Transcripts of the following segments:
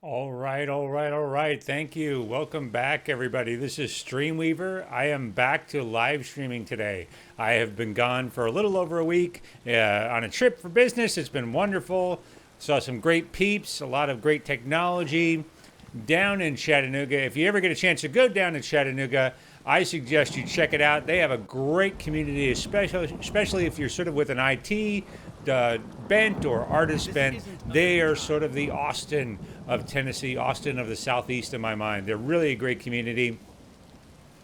All right, all right, all right. Thank you. Welcome back, everybody. This is Streamweaver. I am back to live streaming today. I have been gone for a little over a week on a trip for business. It's been wonderful. Saw some great peeps, a lot of great technology down in Chattanooga. If you ever get a chance to go down to Chattanooga, I suggest you check it out. They have a great community, especially if you're sort of with an IT bent or artist bent. They are sort of the Austin of Tennessee, Austin of the Southeast in my mind. They're really a great community.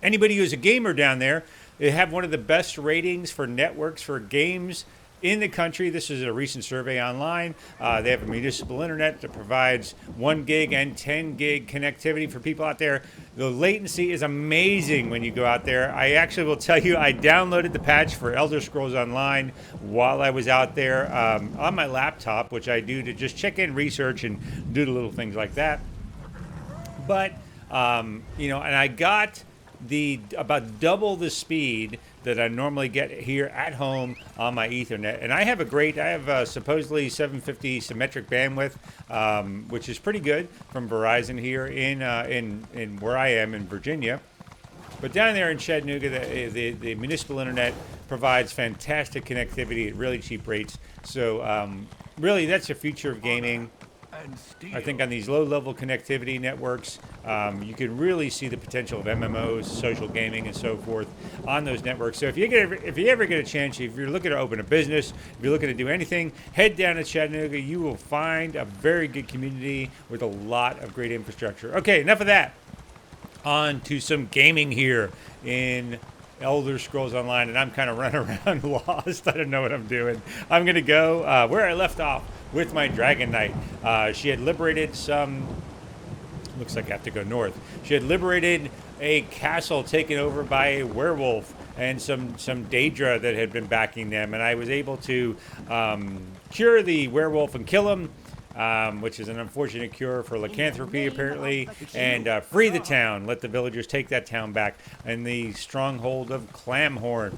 Anybody who's a gamer down there, they have one of the best ratings for networks for games in the country. This is a recent survey online. They have a municipal internet that provides 1 gig and 10 gig connectivity for people out there. The latency is amazing when you go out there. I actually will tell you, I downloaded the patch for Elder Scrolls Online while I was out there on my laptop, which I do to just check in research and do the little things like that. But and I got the about double the speed that I normally get here at home on my Ethernet, and I have supposedly 750 symmetric bandwidth, which is pretty good from Verizon here in where I am in Virginia. But down there in Chattanooga, the municipal internet provides fantastic connectivity at really cheap rates. So really, that's the future of gaming. I think on these low-level connectivity networks, you can really see the potential of MMOs, social gaming, and so forth on those networks. So if you ever get a chance, if you're looking to open a business, if you're looking to do anything, head down to Chattanooga. You will find a very good community with a lot of great infrastructure. Okay, enough of that. On to some gaming here in Elder Scrolls Online, and I'm kind of running around lost. I don't know what I'm doing. I'm going to go where I left off with my Dragon Knight. She had liberated some. Looks like I have to go north. She had liberated a castle taken over by a werewolf and some Daedra that had been backing them, and I was able to cure the werewolf and kill him. Which is an unfortunate cure for lycanthropy, apparently, and free the town. Let the villagers take that town back in the stronghold of Clamhorn.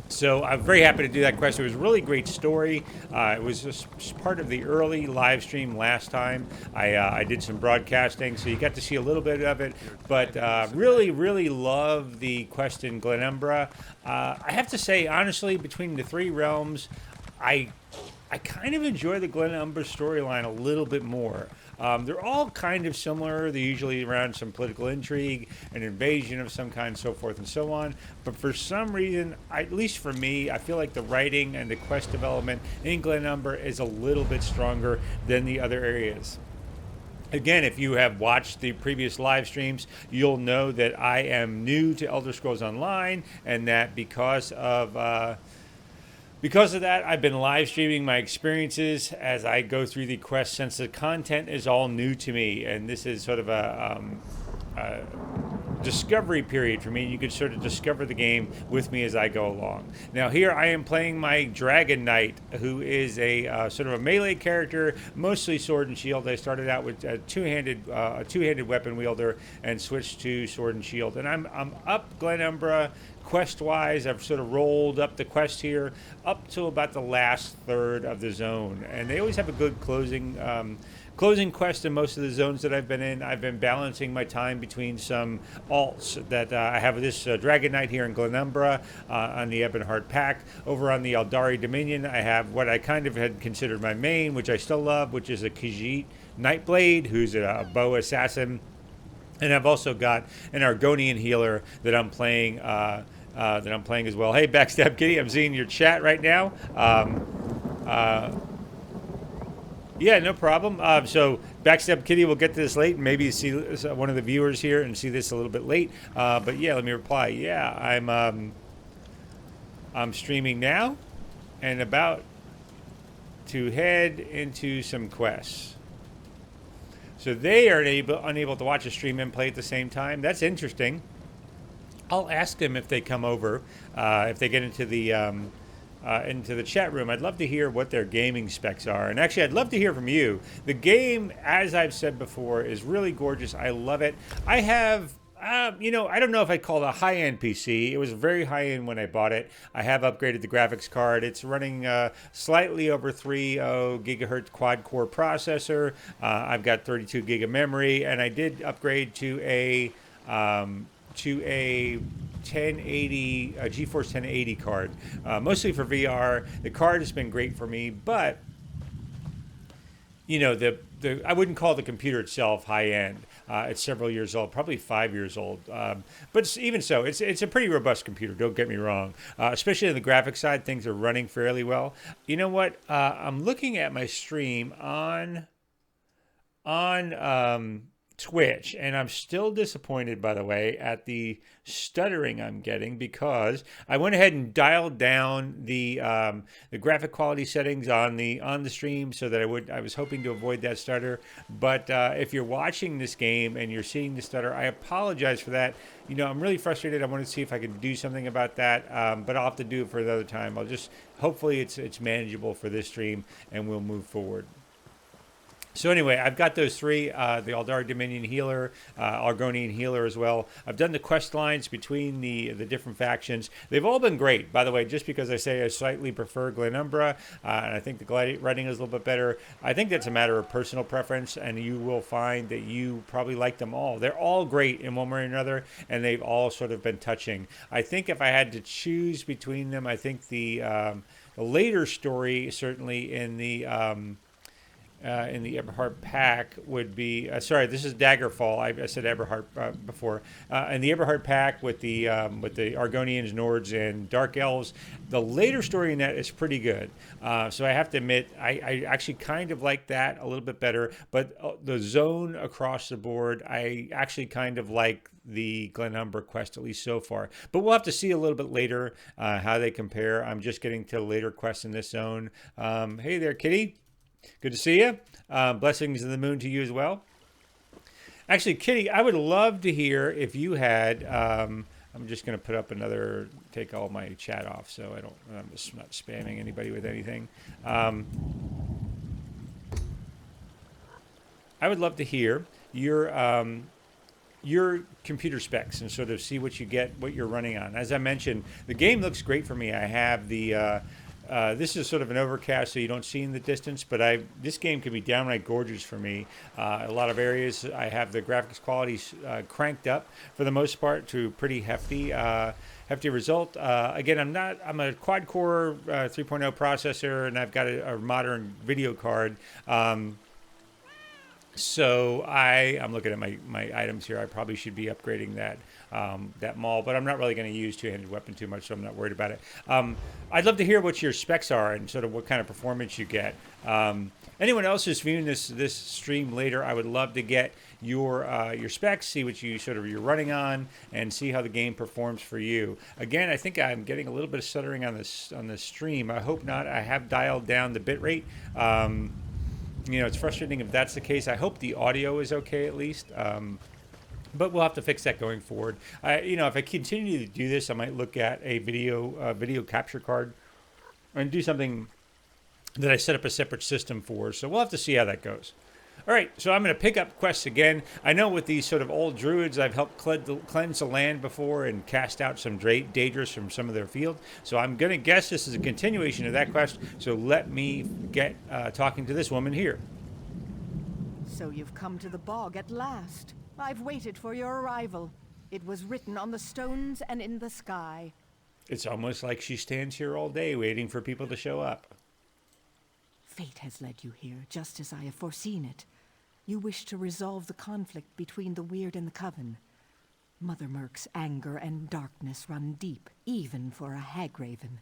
So I'm very happy to do that quest. It was a really great story. It was just part of the early live stream last time. I did some broadcasting, so you got to see a little bit of it. But really, really love the quest in Glenumbra. I have to say, honestly, between the three realms, I kind of enjoy the Glenumbra storyline a little bit more. They're all kind of similar. They're usually around some political intrigue, an invasion of some kind, so forth and so on. But for some reason, at least for me, I feel like the writing and the quest development in Glenumbra is a little bit stronger than the other areas. Again, if you have watched the previous live streams, you'll know that I am new to Elder Scrolls Online, and that because of that, I've been live streaming my experiences as I go through the quest, since the content is all new to me, and this is sort of a discovery period for me. You can sort of discover the game with me as I go along. Now here I am playing my Dragon Knight, who is a sort of a melee character, mostly sword and shield. I started out with a two-handed weapon wielder and switched to sword and shield. And I'm up Glenumbra quest-wise. I've sort of rolled up the quest here up to about the last third of the zone, and they always have a good closing quest in most of the zones that I've been in. I've been balancing my time between some alts that I have this Dragon Knight here in Glenumbra on the Ebonheart Pack. Over on the Aldari Dominion, I have what I kind of had considered my main, which I still love, which is a Khajiit Nightblade, who's a bow assassin. And I've also got an Argonian healer that I'm playing as well. Hey, Backstab Kitty, I'm seeing your chat right now. Yeah, no problem. So Backstab Kitty will get to this late, and maybe see one of the viewers here and see this a little bit late. But yeah, let me reply. Yeah, I'm streaming now, and about to head into some quests. So they are unable to watch a stream and play at the same time. That's interesting. I'll ask them if they come over, if they get into the chat room. I'd love to hear what their gaming specs are. And actually, I'd love to hear from you. The game, as I've said before, is really gorgeous. I love it. I I don't know if I'd call it a high-end PC. It was very high-end when I bought it. I have upgraded the graphics card. It's running slightly over 3.0 gigahertz quad-core processor. I've got 32 gig of memory, and I did upgrade to a 1080 GeForce 1080 card, mostly for VR. The card has been great for me, but I wouldn't call the computer itself high end. It's several years old, probably 5 years old. But even so, it's a pretty robust computer. Don't get me wrong. Especially on the graphics side, things are running fairly well. You know what? I'm looking at my stream on Twitch, and I'm still disappointed, by the way, at the stuttering I'm getting, because I went ahead and dialed down the graphic quality settings on the stream so that I was hoping to avoid that stutter. But if you're watching this game and you're seeing the stutter, I apologize for that. I'm really frustrated. I want to see if I can do something about that, but I'll have to do it for another time. Hopefully it's manageable for this stream, and we'll move forward. So anyway, I've got those three, the Aldari Dominion Healer, Argonian Healer as well. I've done the quest lines between the different factions. They've all been great, by the way, just because I say I slightly prefer Glenumbra, and I think the writing is a little bit better. I think that's a matter of personal preference, and you will find that you probably like them all. They're all great in one way or another, and they've all sort of been touching. I think if I had to choose between them, I think the later story, certainly in the Eberhard pack would be this is Daggerfall. I said Eberhard before. And the Eberhard pack with the Argonians, Nords, and Dark Elves. The later story in that is pretty good. So I have to admit, I actually kind of like that a little bit better. But the zone across the board, I actually kind of like the Glenumbra quest, at least so far. But we'll have to see a little bit later how they compare. I'm just getting to later quests in this zone. Hey there, Kitty. Good to see you. Blessings of the moon to you as well. Actually, Kitty, I would love to hear if you had. I'm just going to put up take all my chat off so I'm just not spamming anybody with anything. I would love to hear your computer specs and sort of see what you get, what you're running on. As I mentioned, the game looks great for me. I have the. This is sort of an overcast, so you don't see in the distance, but this game can be downright gorgeous for me. A lot of areas, I have the graphics quality cranked up for the most part to pretty hefty result. Again, I'm a quad-core 3.0 processor, and I've got a modern video card. So I'm looking at my items here. I probably should be upgrading that maul, but I'm not really going to use two-handed weapon too much, so I'm not worried about it. I'd love to hear what your specs are and sort of what kind of performance you get. Anyone else who's viewing this stream later, I would love to get your specs, see what you're running on, and see how the game performs for you. Again, I think I'm getting a little bit of stuttering on this stream. I hope not. I have dialed down the bitrate. It's frustrating if that's the case. I hope the audio is okay at least. But we'll have to fix that going forward. If I continue to do this, I might look at a video capture card and do something that I set up a separate system for. So we'll have to see how that goes. All right, so I'm going to pick up quests again. I know with these sort of old druids, I've helped cleanse the land before and cast out some daedras from some of their field. So I'm going to guess this is a continuation of that quest. So let me get talking to this woman here. So you've come to the bog at last. I've waited for your arrival. It was written on the stones and in the sky. It's almost like she stands here all day waiting for people to show up. Fate has led you here, just as I have foreseen it. You wish to resolve the conflict between the Weird and the Coven. Mother Merc's anger and darkness run deep, even for a Hagraven.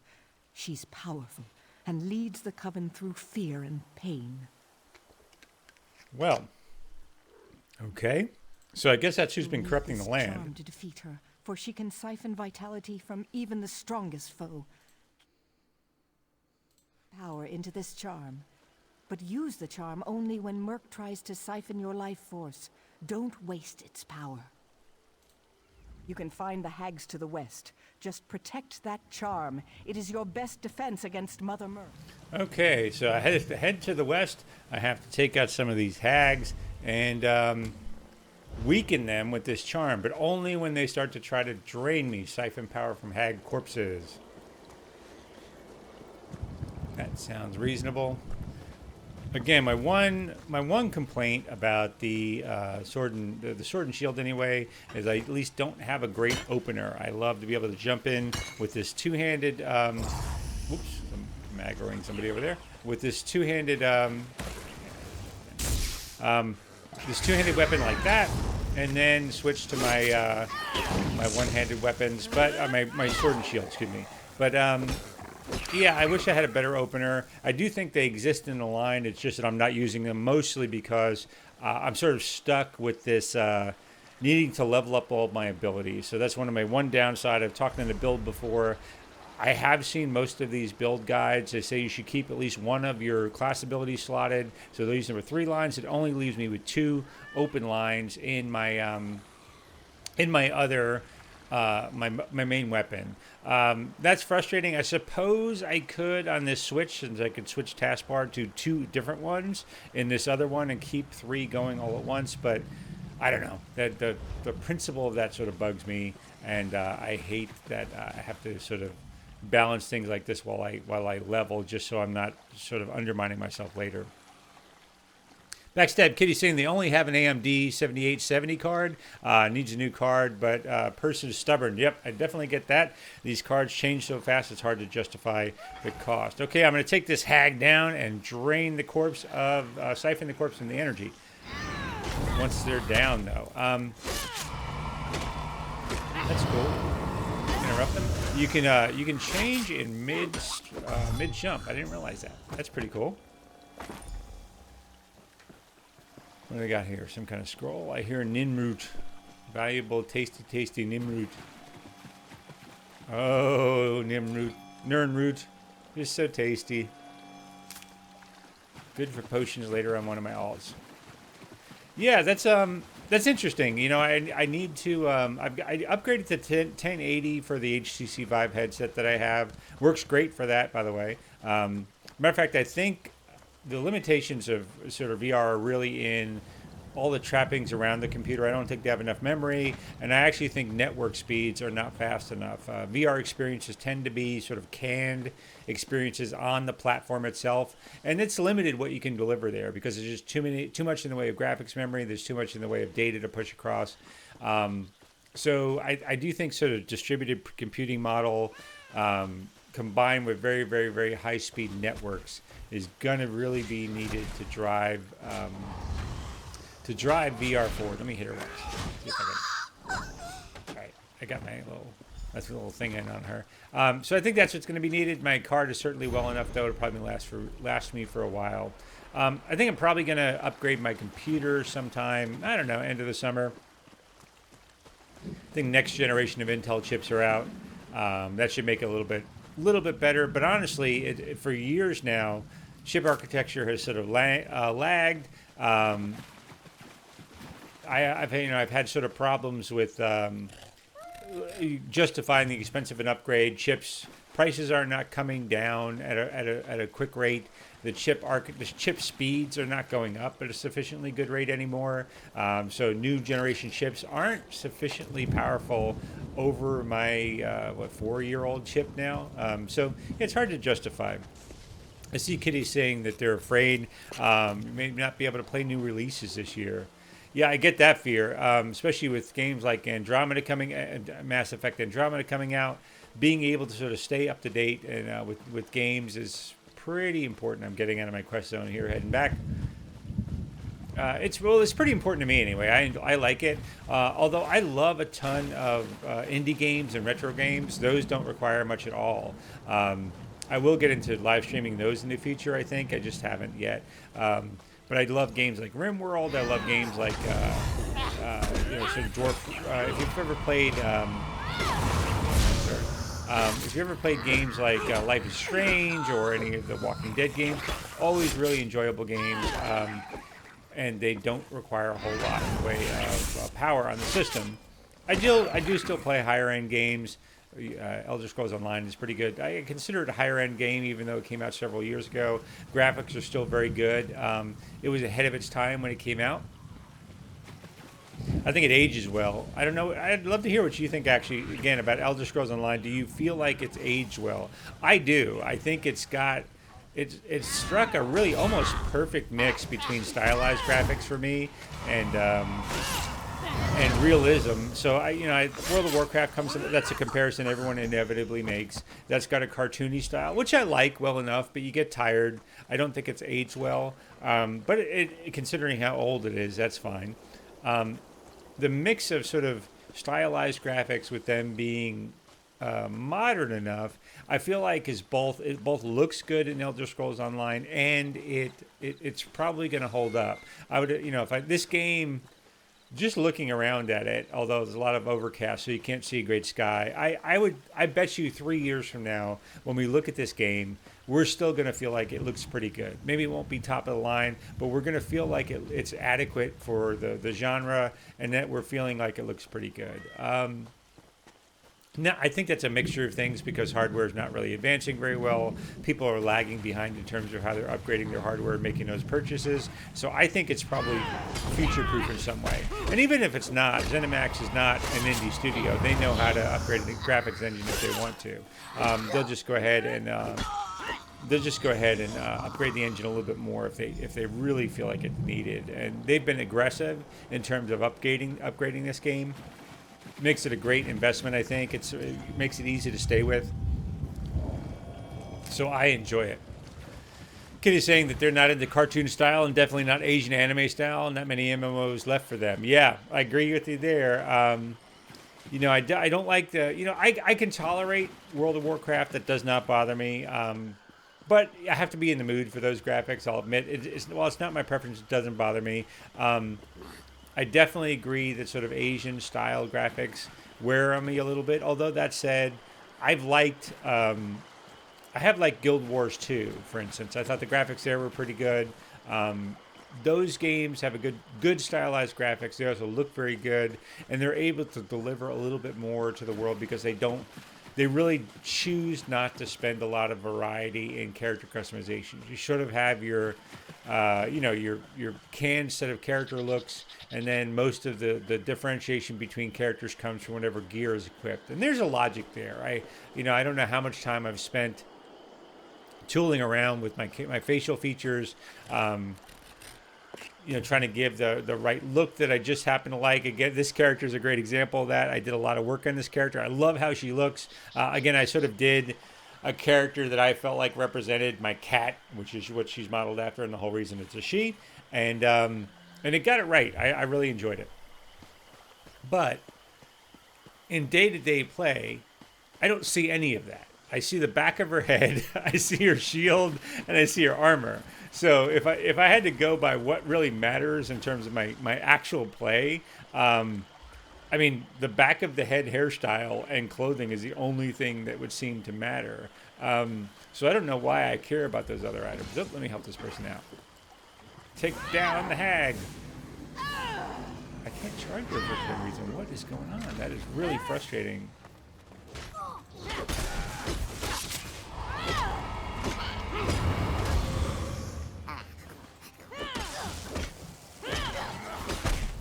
She's powerful and leads the Coven through fear and pain. Well, okay. So I guess that's who's been corrupting the land. Charm to defeat her, for she can siphon vitality from even the strongest foe. Power into this charm. But use the charm only when Merc tries to siphon your life force. Don't waste its power. You can find the hags to the west. Just protect that charm. It is your best defense against Mother Merc. Okay, so I head to the west. I have to take out some of these hags, and weaken them with this charm, but only when they start to try to drain me, siphon power from hag corpses. That sounds reasonable. Again, my one complaint about the the sword and shield anyway is I at least don't have a great opener. I love to be able to jump in with this two-handed. Whoops, I'm aggroing somebody over there. With this two-handed this two-handed weapon like that, and then switch to my my one-handed weapons, but my sword and shield, excuse me. But yeah, I wish I had a better opener. I do think they exist in the line. It's just that I'm not using them, mostly because I'm sort of stuck with this needing to level up all of my abilities. So that's one downside. I've talked in the build before. I have seen most of these build guides. They say you should keep at least one of your class abilities slotted. So these are 3 lines. It only leaves me with 2 open lines in my other my main weapon. That's frustrating. I suppose I could on this switch, since I could switch taskbar to 2 different ones in this other one and keep 3 going all at once. But I don't know. That the principle of that sort of bugs me, and I hate that I have to sort of balance things like this while I level, just so I'm not sort of undermining myself later. Backstab Kitty saying they only have an AMD 7870 card. Needs a new card, but person is stubborn. Yep, I definitely get that. These cards change so fast it's hard to justify the cost. Okay, I'm going to take this hag down and drain the corpse of siphon the corpse from the energy. Once they're down, though. That's cool. Interrupt them. You can change in mid jump. I didn't realize that. That's pretty cool. What do we got here? Some kind of scroll. I hear Nimrut. Valuable, tasty Nimrut. Oh, Nimrut. Nernrut. Just so tasty. Good for potions later on one of my alts. Yeah, that's interesting. You know, I need to I upgraded to 1080 for the HTC Vive headset that I have. Works great for that, by the way. Matter of fact, I think the limitations of sort of VR are really in all the trappings around the computer. I don't think they have enough memory, and I actually think network speeds are not fast enough. VR experiences tend to be sort of canned experiences on the platform itself, and it's limited what you can deliver there because there's just too much in the way of graphics memory. There's too much in the way of data to push across. So I do think sort of distributed computing model combined with very, very, very high-speed networks is going to really be needed to drive VR forward. Let me hit her once. See if I can. All right, I got my little thing in on her. So I think that's what's going to be needed. My card is certainly well enough, though, to probably last me for a while. I think I'm probably going to upgrade my computer sometime. I don't know, end of the summer. I think next generation of Intel chips are out. That should make it a little bit better. But honestly, for years now, chip architecture has sort of lagged. I've had sort of problems with justifying the expense of an upgrade. Chips prices are not coming down at a quick rate. The chip speeds are not going up at a sufficiently good rate anymore. So new generation chips aren't sufficiently powerful over my 4-year-old chip now. So it's hard to justify. I see Kitty saying that they're afraid you may not be able to play new releases this year. Yeah, I get that fear, especially with games like Mass Effect Andromeda coming out. Being able to sort of stay up to date and with games is pretty important. I'm getting out of my quest zone here, heading back. It's pretty important to me anyway. I like it. Although I love a ton of indie games and retro games. Those don't require much at all. I will get into live streaming those in the future, I think. I just haven't yet. But I love games like RimWorld. I love games like, sort of Dwarf. If you've ever played, games like Life is Strange or any of the Walking Dead games, always really enjoyable games, and they don't require a whole lot in the way of power on the system. I do still play higher end games. Elder Scrolls Online is pretty good. I consider it a higher end game, even though it came out several years ago. Graphics are still very good. It was ahead of its time when it came out. I think it ages well. I don't know. I'd love to hear what you think, actually, again, about Elder Scrolls Online. Do you feel like it's aged well? I do. I think it's struck a really almost perfect mix between stylized graphics for me and realism. So World of Warcraft comes. That's a comparison everyone inevitably makes. That's got a cartoony style, which I like well enough, but you get tired. I don't think it's aged well. But considering how old it is, that's fine. The mix of sort of stylized graphics with them being modern enough, I feel like it both looks good in Elder Scrolls Online, and it's probably going to hold up. I would, if this game, just looking around at it, although there's a lot of overcast, so you can't see a great sky. I bet you 3 years from now, when we look at this game, we're still going to feel like it looks pretty good. Maybe it won't be top of the line, but we're going to feel like it's adequate for the genre, and that we're feeling like it looks pretty good. Now, I think that's a mixture of things because hardware is not really advancing very well. People are lagging behind in terms of how they're upgrading their hardware and making those purchases. So I think it's probably future-proof in some way. And even if it's not, ZeniMax is not an indie studio. They know how to upgrade the graphics engine if they want to. They'll just go ahead and upgrade the engine a little bit more if they really feel like it's needed. And they've been aggressive in terms of upgrading this game. Makes it a great investment, I think. It makes it easy to stay with. So I enjoy it. Kitty's saying that they're not into cartoon style and definitely not Asian anime style. Not many MMOs left for them. Yeah, I agree with you there. I don't like I can tolerate World of Warcraft. That does not bother me. But I have to be in the mood for those graphics. I'll admit, it's not my preference. It doesn't bother me. I definitely agree that sort of Asian style graphics wear on me a little bit. Although that said, I have liked Guild Wars 2, for instance. I thought the graphics there were pretty good. Those games have a good stylized graphics. They also look very good, and they're able to deliver a little bit more to the world because they really choose not to spend a lot of variety in character customization. You sort of have your canned set of character looks, and then most of the differentiation between characters comes from whatever gear is equipped. And there's a logic there. I don't know how much time I've spent tooling around with my facial features, trying to give the right look that I just happen to like. Again, this character is a great example of that. I did a lot of work on this character. I love how she looks. Again, I sort of did a character that I felt like represented my cat, which is what she's modeled after, and the whole reason it's a she. And it got it right. I really enjoyed it. But in day-to-day play, I don't see any of that. I see the back of her head, I see her shield, and I see her armor. So if I had to go by what really matters in terms of my actual play, the back of the head hairstyle and clothing is the only thing that would seem to matter. So I don't know why I care about those other items. Oh, let me help this person out. Take down the hag. I can't charge her for some reason. What is going on? That is really frustrating.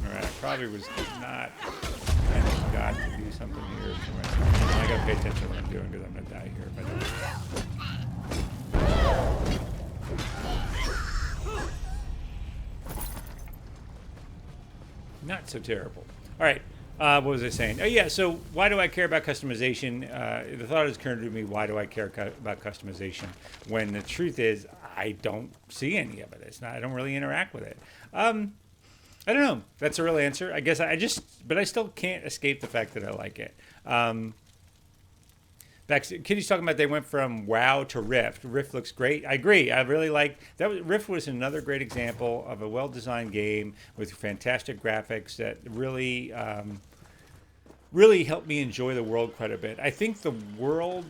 Alright, I probably was not got to do something here. I gotta pay attention to what I'm doing because I'm gonna die here if I don't. Not so terrible. Alright, what was I saying? Oh yeah, so why do I care about customization? The thought has occurred to me, why do I care about customization? When the truth is, I don't see any of it. I don't really interact with it. I don't know. That's a real answer. I guess but I still can't escape the fact that I like it. Kitty's talking about they went from WoW to Rift. Rift looks great. I agree. I really like that. Rift was another great example of a well-designed game with fantastic graphics that really, really helped me enjoy the world quite a bit. I think the world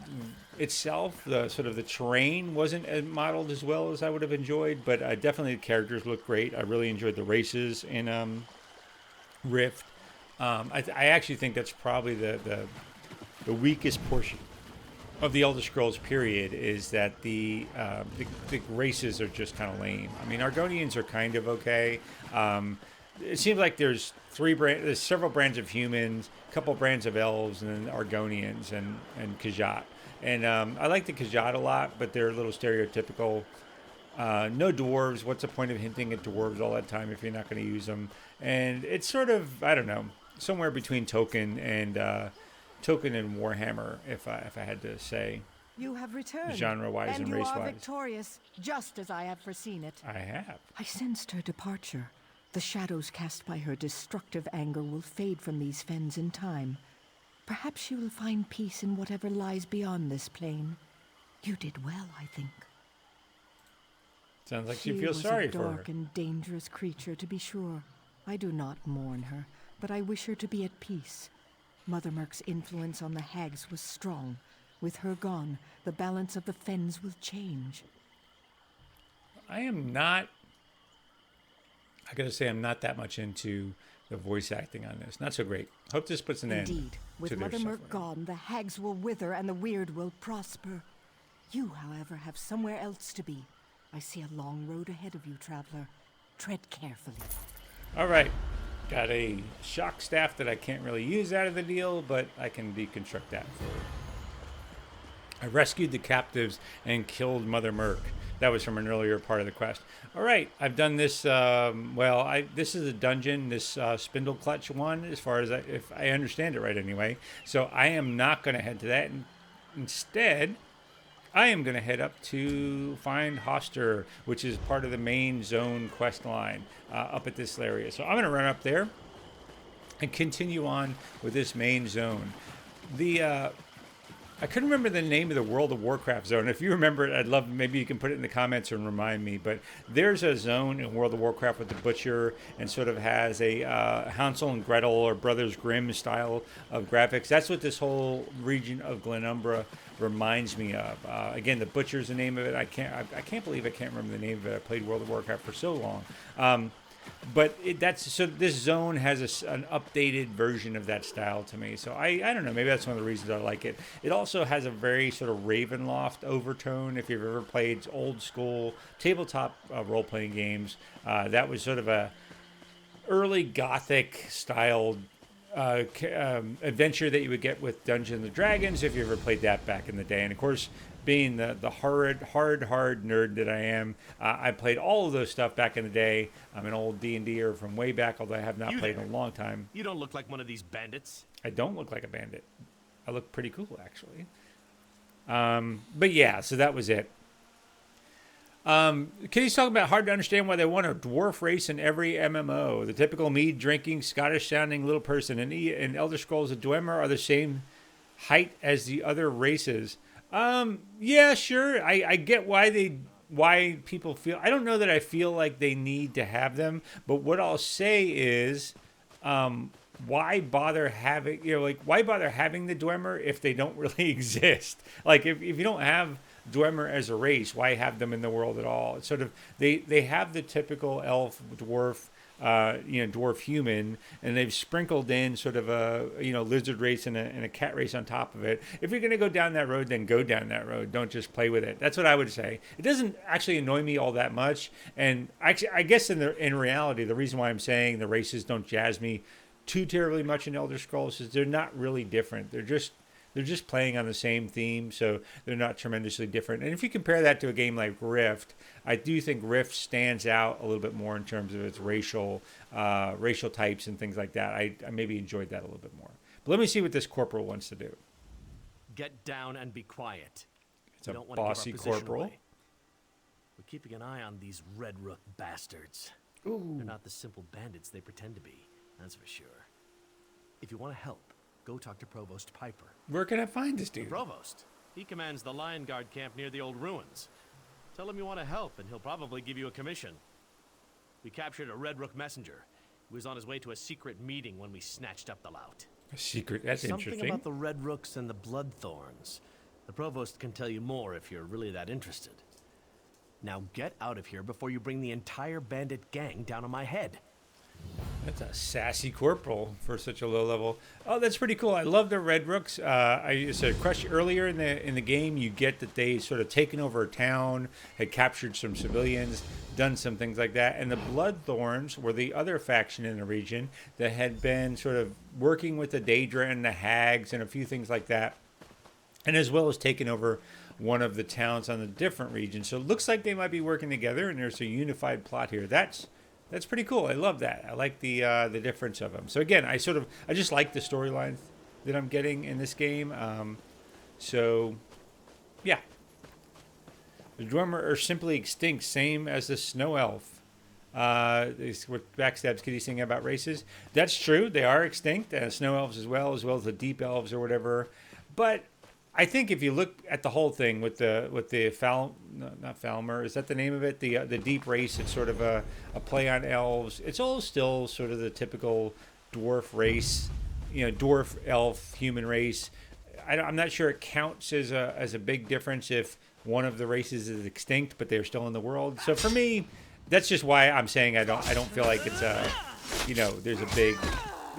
itself, the sort of the terrain, wasn't modeled as well as I would have enjoyed, but definitely the characters look great. I really enjoyed the races in Rift. I actually think that's probably the weakest portion of the Elder Scrolls period, is that the races are just kind of lame. I mean, Argonians are kind of okay. it seems like there's several brands of humans, a couple brands of elves, and then Argonians and Khajiit. And I like the Khajiit a lot, but they're a little stereotypical. No dwarves. What's the point of hinting at dwarves all that time if you're not going to use them? And it's sort of, I don't know, somewhere between Token and Warhammer, if I had to say, You have returned. genre-wise and you are race-wise. victorious, just as I have foreseen it. I have. I sensed her departure. The shadows cast by her destructive anger will fade from these fens in time. Perhaps she will find peace in whatever lies beyond this plane. You did well, I think. Sounds like she feels sorry for her. She was a dark and dangerous creature, to be sure. I do not mourn her, but I wish her to be at peace. Mother Merc's influence on the hags was strong. With her gone, the balance of the fens will change. I gotta say, I'm not that much into the voice acting on this. Not so great. Hope this puts an end Indeed, to with their Mother Merc suffering. gone, the hags will wither and the weird will prosper. You, however, have somewhere else to be. I see a long road ahead of you, traveler. Tread carefully. All right. Got a shock staff that I can't really use out of the deal, but I can deconstruct that forward. I rescued the captives and killed Mother Merc. That was from an earlier part of the quest. All right, I've done this. This is a dungeon, this spindle clutch one, as far as if I understand it right, anyway. So I am not going to head to that. Instead, I am going to head up to find Hoster, which is part of the main zone quest line up at this area. So I'm going to run up there and continue on with this main zone. I couldn't remember the name of the World of Warcraft zone. If you remember it, I'd love, maybe you can put it in the comments and remind me. But there's a zone in World of Warcraft with the Butcher and sort of has a Hansel and Gretel or Brothers Grimm style of graphics. That's what this whole region of Glenumbra reminds me of. Again, the Butcher's the name of it. I can't believe I can't remember the name of it. I played World of Warcraft for so long. But this zone has an updated version of that style to me. So I don't know, maybe that's one of the reasons I like it. It also has a very sort of Ravenloft overtone. If you've ever played old school tabletop role-playing games, that was sort of a early Gothic style adventure that you would get with Dungeons and Dragons if you ever played that back in the day. And of course, being the hard nerd that I am, I played all of those stuff back in the day. I'm an old D&D-er from way back, although I have not played in a long time. You don't look like one of these bandits. I don't look like a bandit. I look pretty cool, actually. But yeah, so that was it. Kitty's talking about hard to understand why they want a dwarf race in every MMO. The typical mead-drinking, Scottish-sounding little person in Elder Scrolls of Dwemer are the same height as the other races. Yeah, sure. I get why people feel. I don't know that I feel like they need to have them, but what I'll say is, why bother having why bother having the Dwemer if they don't really exist? Like if you don't have Dwemer as a race, why have them in the world at all? It's sort of they have the typical elf, dwarf, dwarf human, and they've sprinkled in sort of a lizard race and a cat race on top of it. If you're going to go down that road, then go down that road. Don't just play with it. That's what I would say. It doesn't actually annoy me all that much, and actually, I guess in reality, the reason why I'm saying the races don't jazz me too terribly much in Elder Scrolls is they're not really different. They're just playing on the same theme, so they're not tremendously different. And if you compare that to a game like Rift, I do think Rift stands out a little bit more in terms of its racial types and things like that. I maybe enjoyed that a little bit more. But let me see what this corporal wants to do. Get down and be quiet. It's a bossy corporal. Away. We're keeping an eye on these Red Rook bastards. Ooh. They're not the simple bandits they pretend to be, that's for sure. If you want to help, go talk to Provost Piper. Where can I find this dude? The Provost. He commands the Lion Guard camp near the old ruins. Tell him you want to help, and he'll probably give you a commission. We captured a Red Rook messenger. He was on his way to a secret meeting when we snatched up the lout. A secret? That's interesting. Something about the Red Rooks and the Bloodthorns. The Provost can tell you more if you're really that interested. Now get out of here before you bring the entire bandit gang down on my head. That's a sassy corporal for such a low level. Oh, that's pretty cool. I love the Red Rooks. I said Crush earlier in the game. You get that they sort of taken over a town, had captured some civilians, done some things like that. And the Bloodthorns were the other faction in the region that had been sort of working with the Daedra and the Hags and a few things like that, and as well as taking over one of the towns on a different region. So it looks like they might be working together, and there's a unified plot here. That's pretty cool. I love that. I like the difference of them. So again, I just like the storylines that I'm getting in this game. So yeah, the Dwemer are simply extinct, same as the Snow Elf. What Backstab's Kitty saying about races. That's true. They are extinct. Snow Elves as well as the Deep Elves or whatever. But I think if you look at the whole thing with the not Falmer, is that the name of it? The deep race. It's sort of a play on elves. It's all still sort of the typical dwarf race, dwarf elf human race. I'm not sure it counts as a big difference if one of the races is extinct, but they're still in the world. So for me, that's just why I'm saying I don't feel like it's there's a big.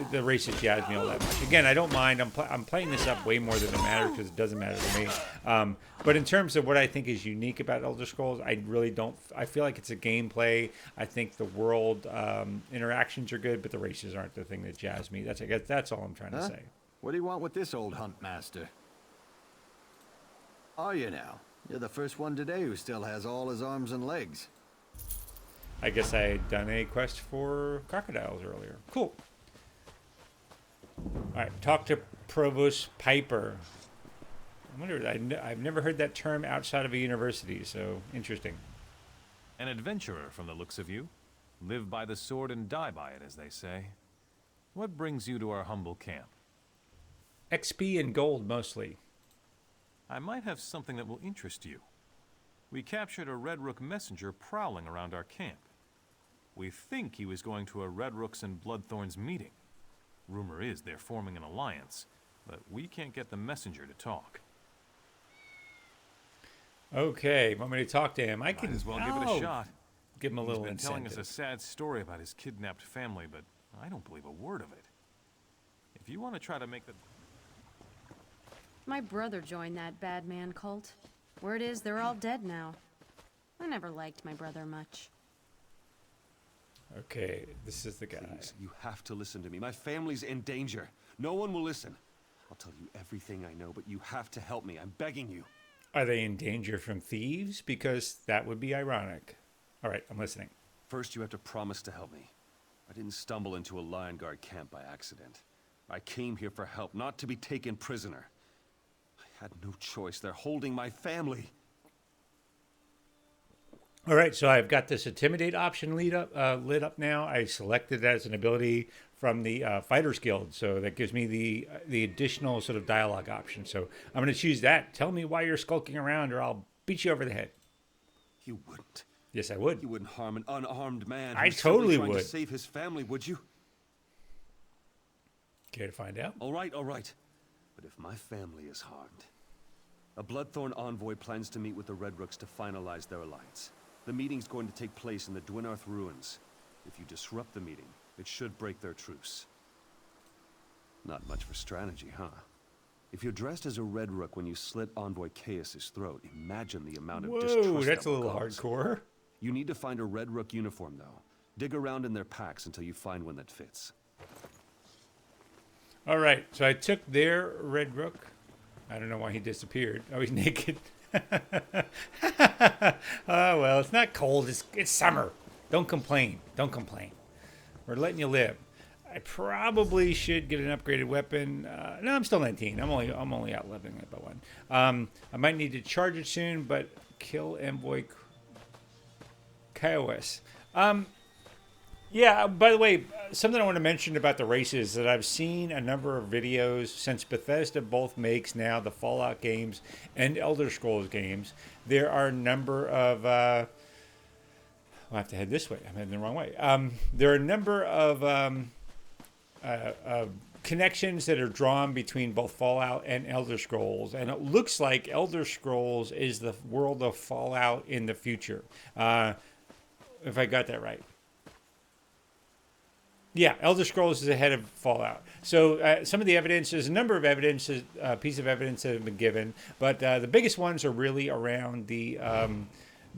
The races jazz me all that much. Again, I don't mind. I'm playing this up way more than it matters because it doesn't matter to me. But in terms of what I think is unique about Elder Scrolls, I really don't. I feel like it's a gameplay. I think the world interactions are good, but the races aren't the thing that jazz me. I guess that's all I'm trying to say. What do you want with this old hunt master? Are you now? You're the first one today who still has all his arms and legs. I guess I had done a quest for crocodiles earlier. Cool. All right, talk to Provost Piper. I wonder, I've never heard that term outside of a university, so interesting. An adventurer from the looks of you. Live by the sword and die by it, as they say. What brings you to our humble camp? XP and gold, mostly. I might have something that will interest you. We captured a Red Rook messenger prowling around our camp. We think he was going to a Red Rooks and Bloodthorns meeting. Rumor is they're forming an alliance, but we can't get the messenger to talk. Okay, want me to talk to him? I Might can as well give it a shot. Give him a little He's been telling incentive. us a sad story about his kidnapped family, but I don't believe a word of it. If you want to try to make the... My brother joined that bad man cult. Word is they're all dead now. I never liked my brother much. Okay, this is the guy. Please, you have to listen to me. My family's in danger. No one will listen. I'll tell you everything I know, but you have to help me. I'm begging you. Are they in danger from thieves? Because that would be ironic. All right, I'm listening. First, you have to promise to help me. I didn't stumble into a Lion Guard camp by accident. I came here for help, not to be taken prisoner. I had no choice. They're holding my family. All right, so I've got this Intimidate option lit up now. I selected it as an ability from the Fighters Guild, so that gives me the additional sort of dialogue option. So I'm going to choose that. Tell me why you're skulking around, or I'll beat you over the head. You wouldn't. Yes, I would. You wouldn't harm an unarmed man. I who's simply totally trying would. to save his family, would you? Care to find out? All right. But if my family is harmed, a Bloodthorn envoy plans to meet with the Red Rooks to finalize their alliance. The meeting's going to take place in the Dwinarth ruins. If you disrupt the meeting, it should break their truce. Not much for strategy, huh? If you're dressed as a Red Rook when you slit Envoy Chaos's throat, imagine the amount of distrust Whoa, that's that a will little cause. hardcore. You need to find a Red Rook uniform, though. Dig around in their packs until you find one that fits. All right, so I took their Red Rook. I don't know why he disappeared. Oh, he's naked. Oh, well, it's not cold. It's summer. Don't complain. Don't complain. We're letting you live. I probably should get an upgraded weapon. No, I'm still 19. I'm only outliving it by one. I might need to charge it soon, but kill Envoy Chaos. Yeah, by the way, something I want to mention about the races is that I've seen a number of videos since Bethesda both makes now the Fallout games and Elder Scrolls games. There are a number of... I'll have to head this way. I'm heading the wrong way. There are a number of connections that are drawn between both Fallout and Elder Scrolls, and it looks like Elder Scrolls is the world of Fallout in the future. If I got that right. Yeah, Elder Scrolls is ahead of Fallout. So some of the evidence, there's a number of evidence, piece of evidence that have been given, but the biggest ones are really around the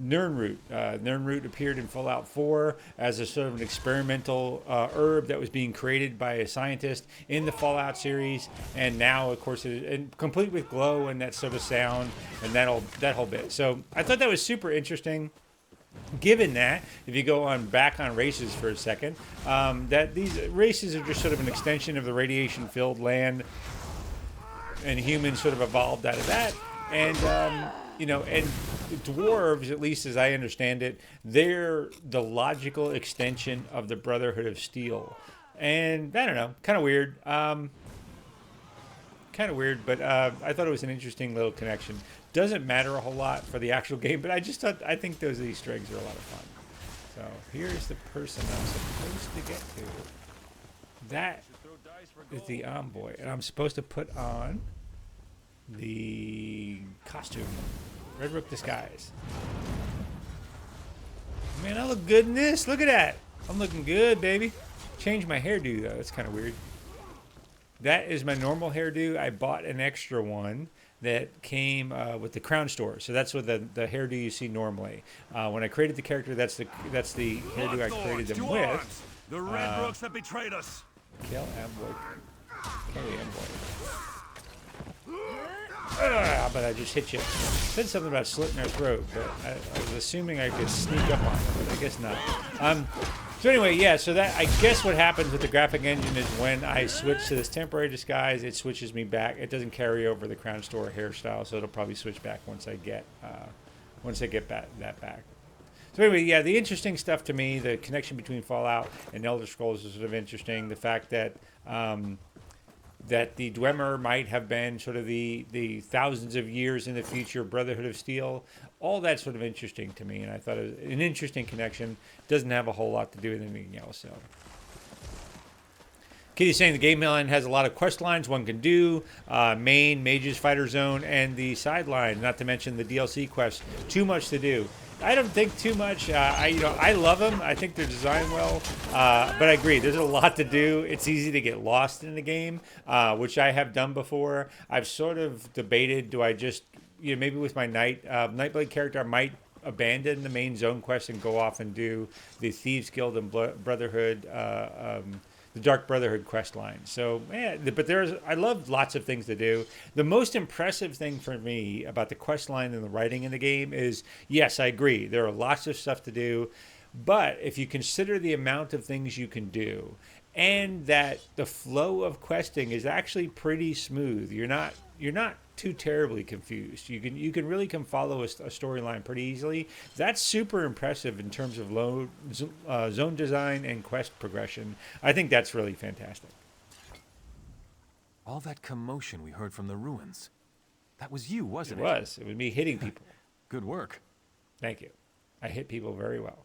Nirnroot. Nirnroot appeared in Fallout 4 as a sort of an experimental herb that was being created by a scientist in the Fallout series, and now, of course, and complete with glow and that sort of sound and that whole bit. So I thought that was super interesting. Given that, if you go on back on races for a second, that these races are just sort of an extension of the radiation-filled land, and humans sort of evolved out of that. And and dwarves, at least as I understand it, they're the logical extension of the Brotherhood of Steel. And I don't know, kind of weird. But I thought it was an interesting little connection. Doesn't matter a whole lot for the actual game, but I think those Easter eggs are a lot of fun. So here's the person I'm supposed to get to. That is the envoy, and I'm supposed to put on the costume, Red Rook disguise. Man, I look good in this. Look at that. I'm looking good, baby. Changed my hairdo though. That's kind of weird. That is my normal hairdo. I bought an extra one that came with the Crown Store. So that's what the hairdo you see normally. When I created the character, that's the hairdo I created them with. The Red Rooks that betrayed us. Kill Amboy. Carry Amboy. But I just hit you. Said something about slitting their throat, but I was assuming I could sneak up on it, but I guess not. So anyway, yeah, so that I guess what happens with the graphic engine is when I switch to this temporary disguise, it switches me back. It doesn't carry over the Crown Store hairstyle, so it'll probably switch back once I get that back. So anyway, yeah, the interesting stuff to me, the connection between Fallout and Elder Scrolls is sort of interesting. The fact that that the Dwemer might have been sort of the thousands of years in the future Brotherhood of Steel. All that's sort of interesting to me, and I thought it was an interesting connection. Doesn't have a whole lot to do with anything else. So, Kitty's saying the game line has a lot of quest lines one can do, main, mages, fighter zone, and the sideline. Not to mention the DLC quests. Too much to do. I don't think too much. I love them. I think they're designed well, but I agree. There's a lot to do. It's easy to get lost in the game, which I have done before. I've sort of debated: do I just, maybe with my Nightblade character, I might abandon the main zone quest and go off and do the Thieves Guild and Brotherhood, the Dark Brotherhood quest line. So, but I love lots of things to do. The most impressive thing for me about the quest line and the writing in the game is, yes, I agree, there are lots of stuff to do, but if you consider the amount of things you can do, and that the flow of questing is actually pretty smooth, you're not too terribly confused. You can really follow a storyline pretty easily. That's super impressive in terms of zone design and quest progression. I think that's really fantastic. All that commotion we heard from the ruins. That was you, wasn't it? It was. It was me hitting people. Good work. Thank you. I hit people very well.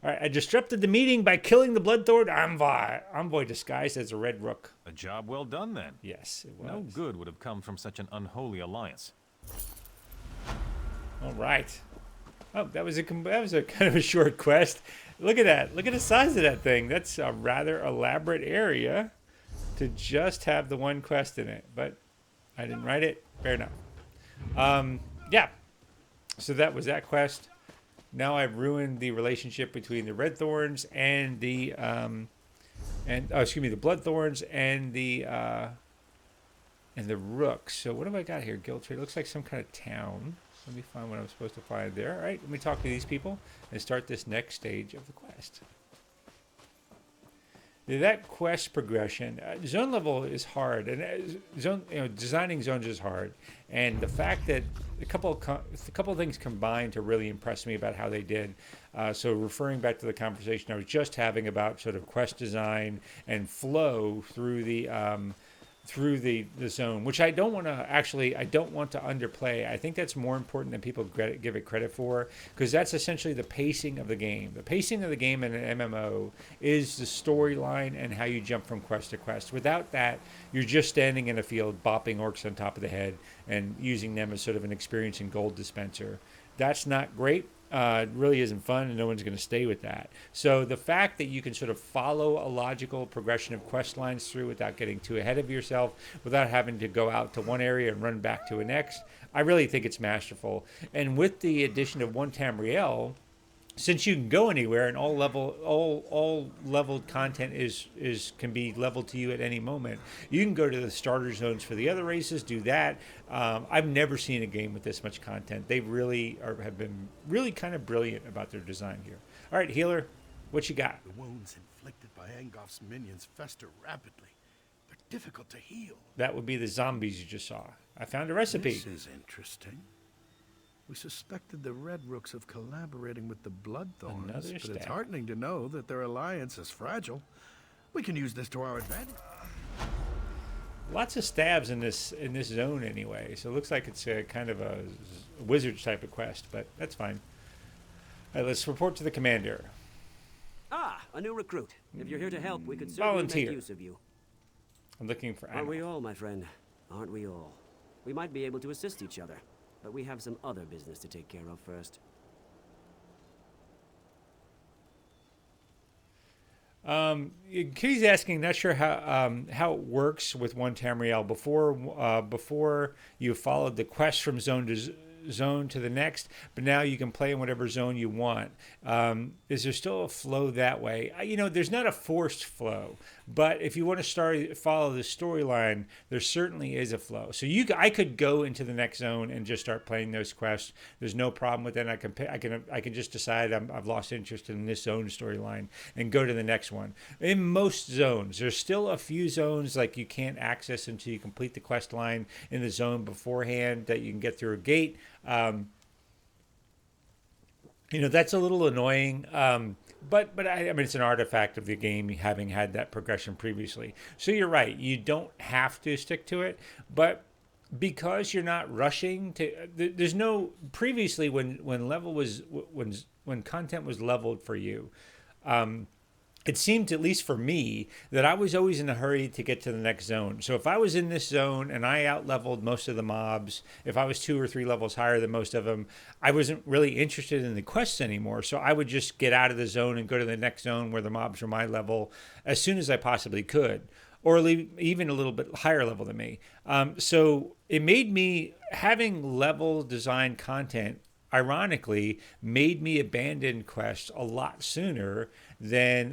All right, I disrupted the meeting by killing the Bloodthorn envoy disguised as a Red Rook. A job well done, then. Yes, it was. No good would have come from such an unholy alliance. All right. Oh, that was a kind of a short quest. Look at that. Look at the size of that thing. That's a rather elaborate area to just have the one quest in it. But I didn't write it. Fair enough. Yeah. So that was that quest. Now I've ruined the relationship between the Red Thorns and the the Bloodthorns and the Rooks. So what have I got here? Guild trade. Looks like some kind of town. Let me find what I'm supposed to find there. All right, let me talk to these people and start this next stage of the quest. That quest progression, zone level is hard, and designing zones is hard. And the fact that a couple of things combined to really impress me about how they did. So referring back to the conversation I was just having about sort of quest design and flow through the zone, which I don't want to underplay. I think that's more important than people give it credit for, because that's essentially the pacing of the game. The pacing of the game in an MMO is the storyline and how you jump from quest to quest. Without that, you're just standing in a field bopping orcs on top of the head and using them as sort of an experience and gold dispenser. That's not great. really isn't fun, and no one's going to stay with that. So the fact that you can sort of follow a logical progression of quest lines through without getting too ahead of yourself, without having to go out to one area and run back to a next, I really think it's masterful. And with the addition of one Tamriel, since you can go anywhere and all leveled content can be leveled to you at any moment, you can go to the starter zones for the other races, do that. I've never seen a game with this much content. They really have been really kind of brilliant about their design here. All right, healer, what you got? The wounds inflicted by Angof's minions fester rapidly. They're difficult to heal. That would be the zombies you just saw. I found a recipe. This is interesting. We suspected the Red Rooks of collaborating with the Bloodthorns, Another but stab. it's heartening to know that their alliance is fragile. We can use this to our advantage. Lots of stabs in this zone anyway, so it looks like it's a kind of a wizard's type of quest, but that's fine. All right, let's report to the commander. Ah, a new recruit. If you're here to help, we could certainly Volunteer. make use of you. I'm looking for Aren't we ammo. all, my friend? Aren't we all? We might be able to assist each other, but we have some other business to take care of first. Kitty's asking, not sure how it works with one Tamriel. Before you followed the quest from zone to the next, but now you can play in whatever zone you want. Is there still a flow that way? There's not a forced flow, but if you want to follow the storyline, there certainly is a flow. So I could go into the next zone and just start playing those quests. There's no problem with that. I can just decide I've lost interest in this zone storyline and go to the next one. In most zones, there's still a few zones like you can't access until you complete the quest line in the zone beforehand that you can get through a gate. That's a little annoying. But I mean, it's an artifact of the game having had that progression previously. So you're right. You don't have to stick to it, but because you're not rushing there's no previously when content was leveled for you. It seemed, at least for me, that I was always in a hurry to get to the next zone. So if I was in this zone and I out-leveled most of the mobs, if I was 2 or 3 levels higher than most of them, I wasn't really interested in the quests anymore. So I would just get out of the zone and go to the next zone where the mobs were my level as soon as I possibly could, or even a little bit higher level than me. So it made me, having level design content, ironically, made me abandon quests a lot sooner than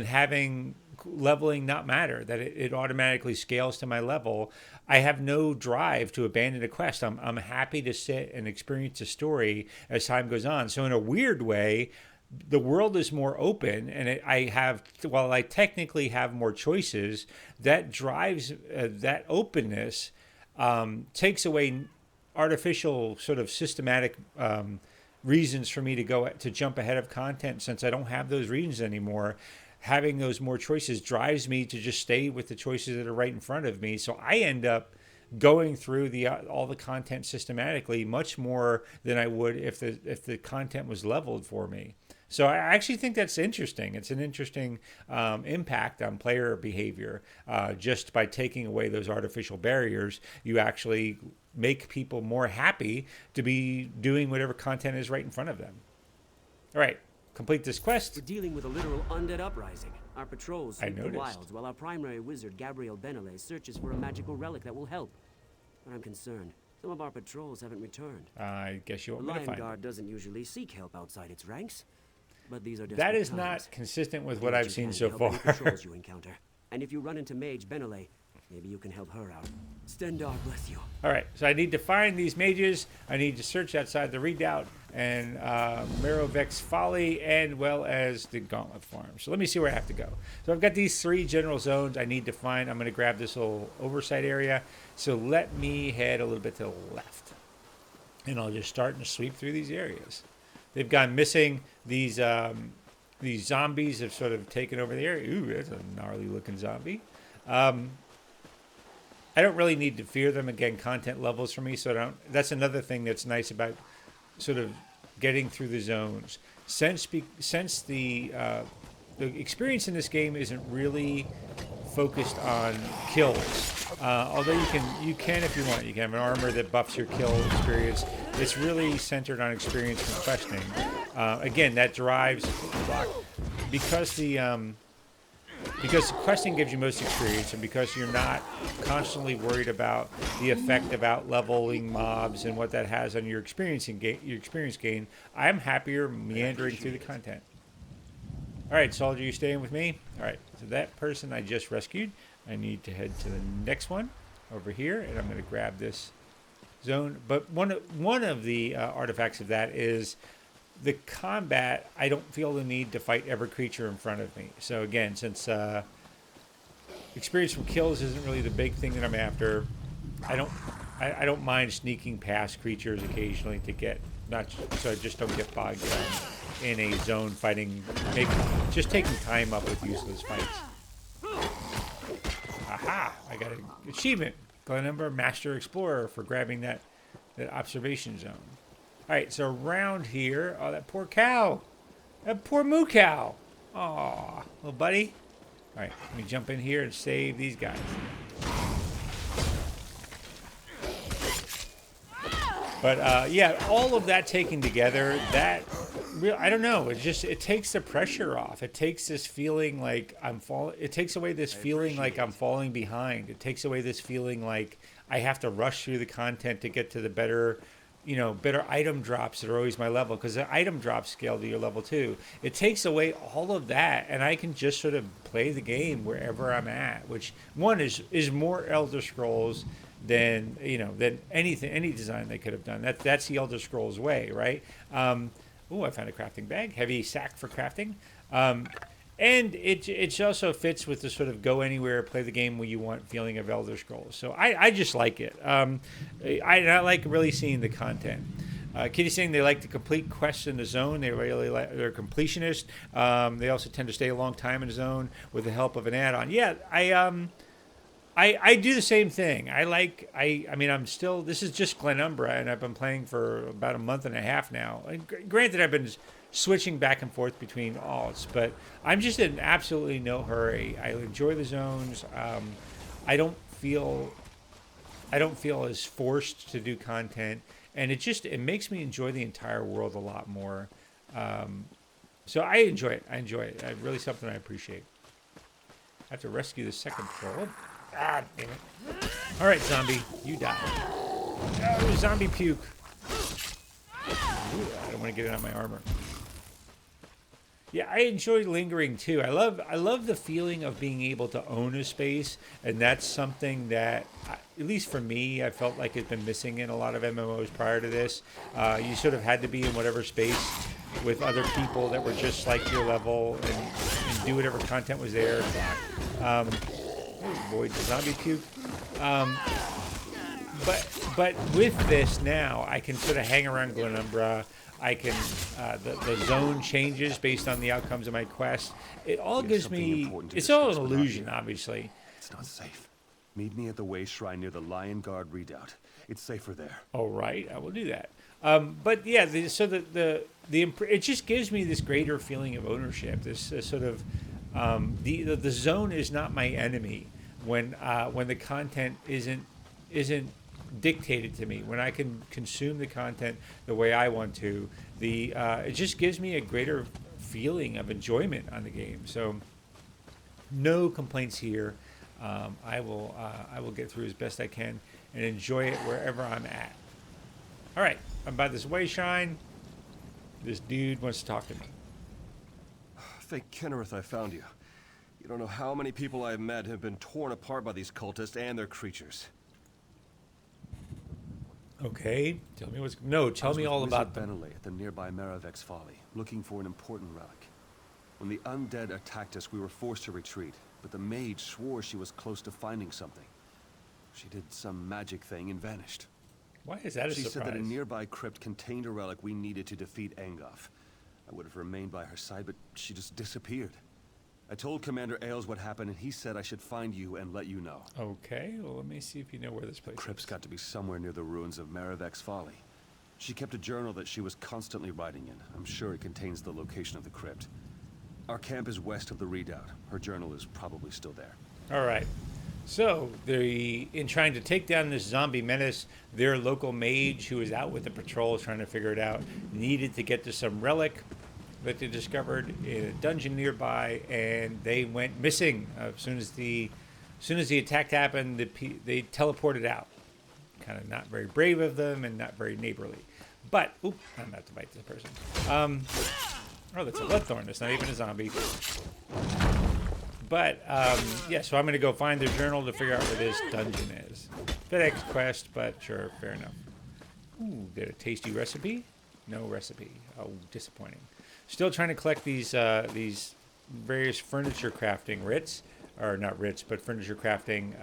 having leveling not matter, that it automatically scales to my level. I have no drive to abandon a quest. I'm happy to sit and experience a story as time goes on. So in a weird way, the world is more open, and while I technically have more choices, that drives that openness takes away artificial sort of systematic reasons for me to jump ahead of content. Since I don't have those reasons anymore, having those more choices drives me to just stay with the choices that are right in front of me. So I end up going through all the content systematically much more than I would if the content was leveled for me. So I actually think that's interesting. It's an interesting impact on player behavior. Just by taking away those artificial barriers, you actually make people more happy to be doing whatever content is right in front of them. All right, complete this quest. We're dealing with a literal undead uprising. Our patrols sweep the noticed. wilds, while our primary wizard, Gabriel Benele, searches for a magical relic that will help. But I'm concerned. Some of our patrols haven't returned. I guess you The want me to Lion find Guard it. doesn't usually seek help outside its ranks. But these are That desperate is times. not consistent with Do what you I've seen can so to help any far. patrols you encounter. And if you run into Mage Benele, maybe you can help her out. Stendar bless you. All right, so I need to find these mages. I need to search outside the redoubt and Merovec's Folly, and well as the Gauntlet Farm. So let me see where I have to go. So I've got these 3 general zones I need to find. I'm going to grab this little oversight area. So let me head a little bit to the left, and I'll just start to sweep through these areas. They've gone missing. These zombies have sort of taken over the area. Ooh, that's a gnarly looking zombie. I don't really need to fear them. Again, content levels for me, so that's another thing that's nice about sort of getting through the zones. Since the experience in this game isn't really focused on kills. Although you can if you want. You can have an armor that buffs your kill experience. It's really centered on experience from questing. Again, that drives because because questing gives you most experience, and because you're not constantly worried about the effect of out-leveling mobs and what that has on your experience gain, I'm happier meandering through the content. All right, soldier, you staying with me? All right, so that person I just rescued, I need to head to the next one over here, and I'm going to grab this zone. But one of the artifacts of that is the combat. I don't feel the need to fight every creature in front of me. So again, since experience from kills isn't really the big thing that I'm after, I don't mind sneaking past creatures occasionally to get so I just don't get bogged down in a zone fighting, just taking time up with useless fights. Aha! I got an achievement, Glenumbra Master Explorer, for grabbing that observation zone. All right, so around here, oh, that poor cow, that poor moo cow. Aw, little buddy. All right, let me jump in here and save these guys. But yeah, all of that taken together, I don't know. It takes the pressure off. It takes this feeling like It takes away this feeling like I'm falling behind. It takes away this feeling like I have to rush through the content to get to the better item drops that are always my level, because the item drops scale to your level too. It takes away all of that, and I can just sort of play the game wherever I'm at, which one is more Elder Scrolls than any design they could have done. That's the Elder Scrolls way, right? Oh, I found a crafting bag, heavy sack for crafting. And it also fits with the sort of go anywhere, play the game when you want feeling of Elder Scrolls. So I just like it. I like really seeing the content. Kitty's saying they like to complete quests in the zone. They're a completionist. They also tend to stay a long time in the zone with the help of an add-on. Yeah, I do the same thing. This is just Glenumbra, and I've been playing for about a month and a half now. And granted, I've been switching back and forth between alts, but I'm just in absolutely no hurry. I enjoy the zones. I don't feel as forced to do content, and it makes me enjoy the entire world a lot more. So I enjoy it. It's really something I appreciate. I have to rescue the second troll. Ah, damn it. All right, zombie, you die. Oh, zombie puke. Ooh, I don't want to get it on my armor. Yeah, I enjoy lingering too. I love the feeling of being able to own a space, and that's something that, at least for me, I felt like it's been missing in a lot of MMOs prior to this. You sort of had to be in whatever space with other people that were just like your level and do whatever content was there. Avoid the zombie puke. But with this now, I can sort of hang around Glenumbra. I can, the zone changes based on the outcomes of my quest. It all gives me, it's all an illusion, obviously. It's not safe. Meet me at the Way Shrine near the Lion Guard redoubt. It's safer there. All right, I will do that. But yeah, it just gives me this greater feeling of ownership. This sort of, the zone is not my enemy when the content isn't dictated to me, when I can consume the content the way I want to. It just gives me a greater feeling of enjoyment on the game. So no complaints here. I will get through as best I can and enjoy it wherever I'm at. All right, I'm by this way shrine. This dude wants to talk to me. Thank Kennereth I found you. You don't know how many people I've met have been torn apart by these cultists and their creatures. Okay, tell me all about them. Benelay at the nearby Maravex Folly, looking for an important relic. When the undead attacked us, we were forced to retreat, but the mage swore she was close to finding something. She did some magic thing and vanished. Why is that a surprise? She said that a nearby crypt contained a relic we needed to defeat Angoff. I would have remained by her side, but she just disappeared. I told Commander Ailes what happened, and he said I should find you and let you know. Okay, well, let me see if you know where this place is. The crypt's got to be somewhere near the ruins of Maravex Folly. She kept a journal that she was constantly writing in. I'm sure it contains the location of the crypt. Our camp is west of the redoubt. Her journal is probably still there. All right. So, in trying to take down this zombie menace, their local mage, who was out with the patrol trying to figure it out, needed to get to some relic that they discovered in a dungeon nearby, and they went missing as soon as the attack happened. They teleported out. Kind of not very brave of them, and not very neighborly. But I'm about to bite this person. Oh, that's a bloodthorn. That's not even a zombie. But, yeah, so I'm going to go find their journal to figure out where this dungeon is. FedEx quest, but sure, fair enough. Ooh, get a tasty recipe? No recipe. Oh, disappointing. Still trying to collect these various furniture crafting writs. Or not writs, but furniture crafting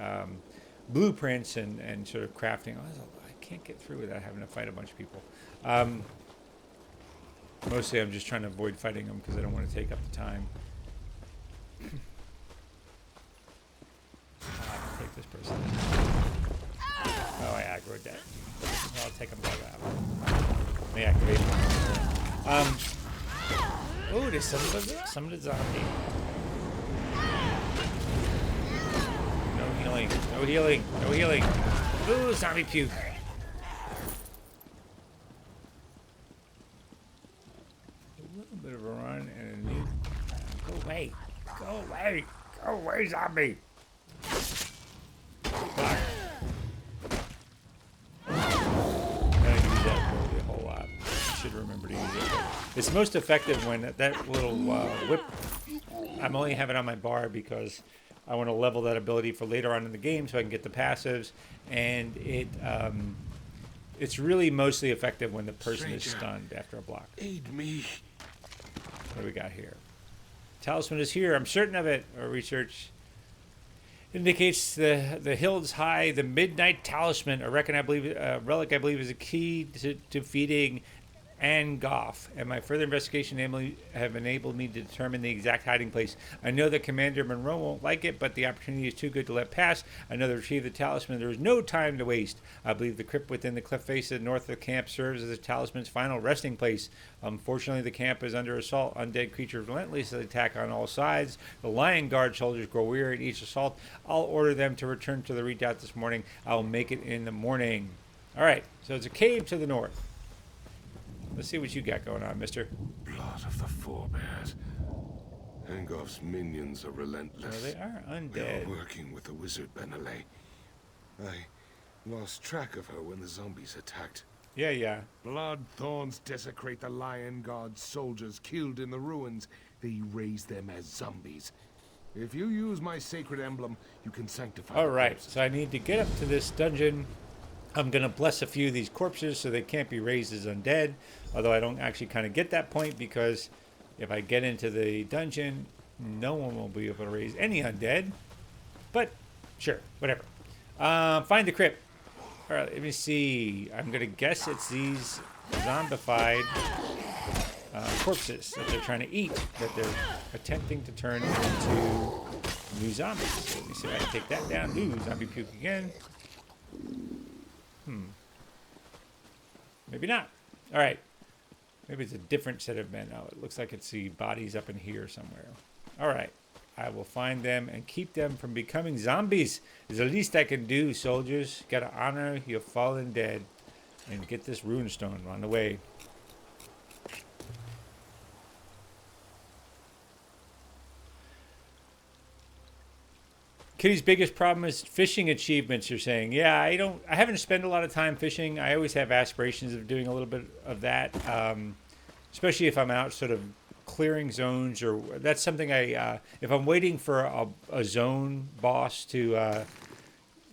blueprints and sort of crafting. Oh, I can't get through without having to fight a bunch of people. Mostly I'm just trying to avoid fighting them because I don't want to take up the time. I'll take this person. Oh, I aggroed that. Well, I'll take them all out. Let me activate them. Oh, there's some of the zombie. No healing. No healing. No healing. Ooh, zombie puke. A little bit of a run and a new. Go away. Go away. Go away, zombie. Fuck. I gotta use that really a whole lot. I should remember to use it. It's most effective when that little whip. I'm only having it on my bar because I want to level that ability for later on in the game so I can get the passives, and it's really mostly effective when the person is stunned after a block. Aid me. What do we got here? Talisman is here. I'm certain of it. Our research indicates the hills high. The Midnight Talisman, a relic I believe is a key to defeating Angoff, and my further investigation have enabled me to determine the exact hiding place. I know that Commander Monroe won't like it, but the opportunity is too good to let pass. I know to retrieve the talisman. There is no time to waste. I believe the crypt within the cliff face to the north of the camp serves as the talisman's final resting place. Unfortunately, the camp is under assault. Undead creatures relentlessly attack on all sides. The Lion Guard soldiers grow weary at each assault. I'll order them to return to the redoubt this morning. I'll make it in the morning. All right, so it's a cave to the north. Let's see what you got going on, mister. Blood of the forebears. Angoff's minions are relentless. Oh, they are undead. We are working with the wizard Benelay. I lost track of her when the zombies attacked. Yeah. Blood thorns desecrate the Lion Guard soldiers killed in the ruins. They raise them as zombies. If you use my sacred emblem, you can sanctify All the right, corpses. so I need to get up to this dungeon. I'm going to bless a few of these corpses so they can't be raised as undead. Although I don't actually kind of get that point because if I get into the dungeon, no one will be able to raise any undead. But sure, whatever. Find the crypt. All right, let me see. I'm going to guess it's these zombified corpses that they're trying to eat, that they're attempting to turn into new zombies. So let me see if I can take that down. Ooh, zombie puke again. Maybe not. All right. Maybe it's a different set of men. Oh, it looks like it's the bodies up in here somewhere. All right. I will find them and keep them from becoming zombies. Is the least I can do, soldiers. Gotta honor your fallen dead and get this runestone on the way. Kitty's biggest problem is fishing achievements, you're saying. Yeah, I haven't spent a lot of time fishing. I always have aspirations of doing a little bit of that, especially if I'm out sort of clearing zones, or that's something if I'm waiting for a zone boss to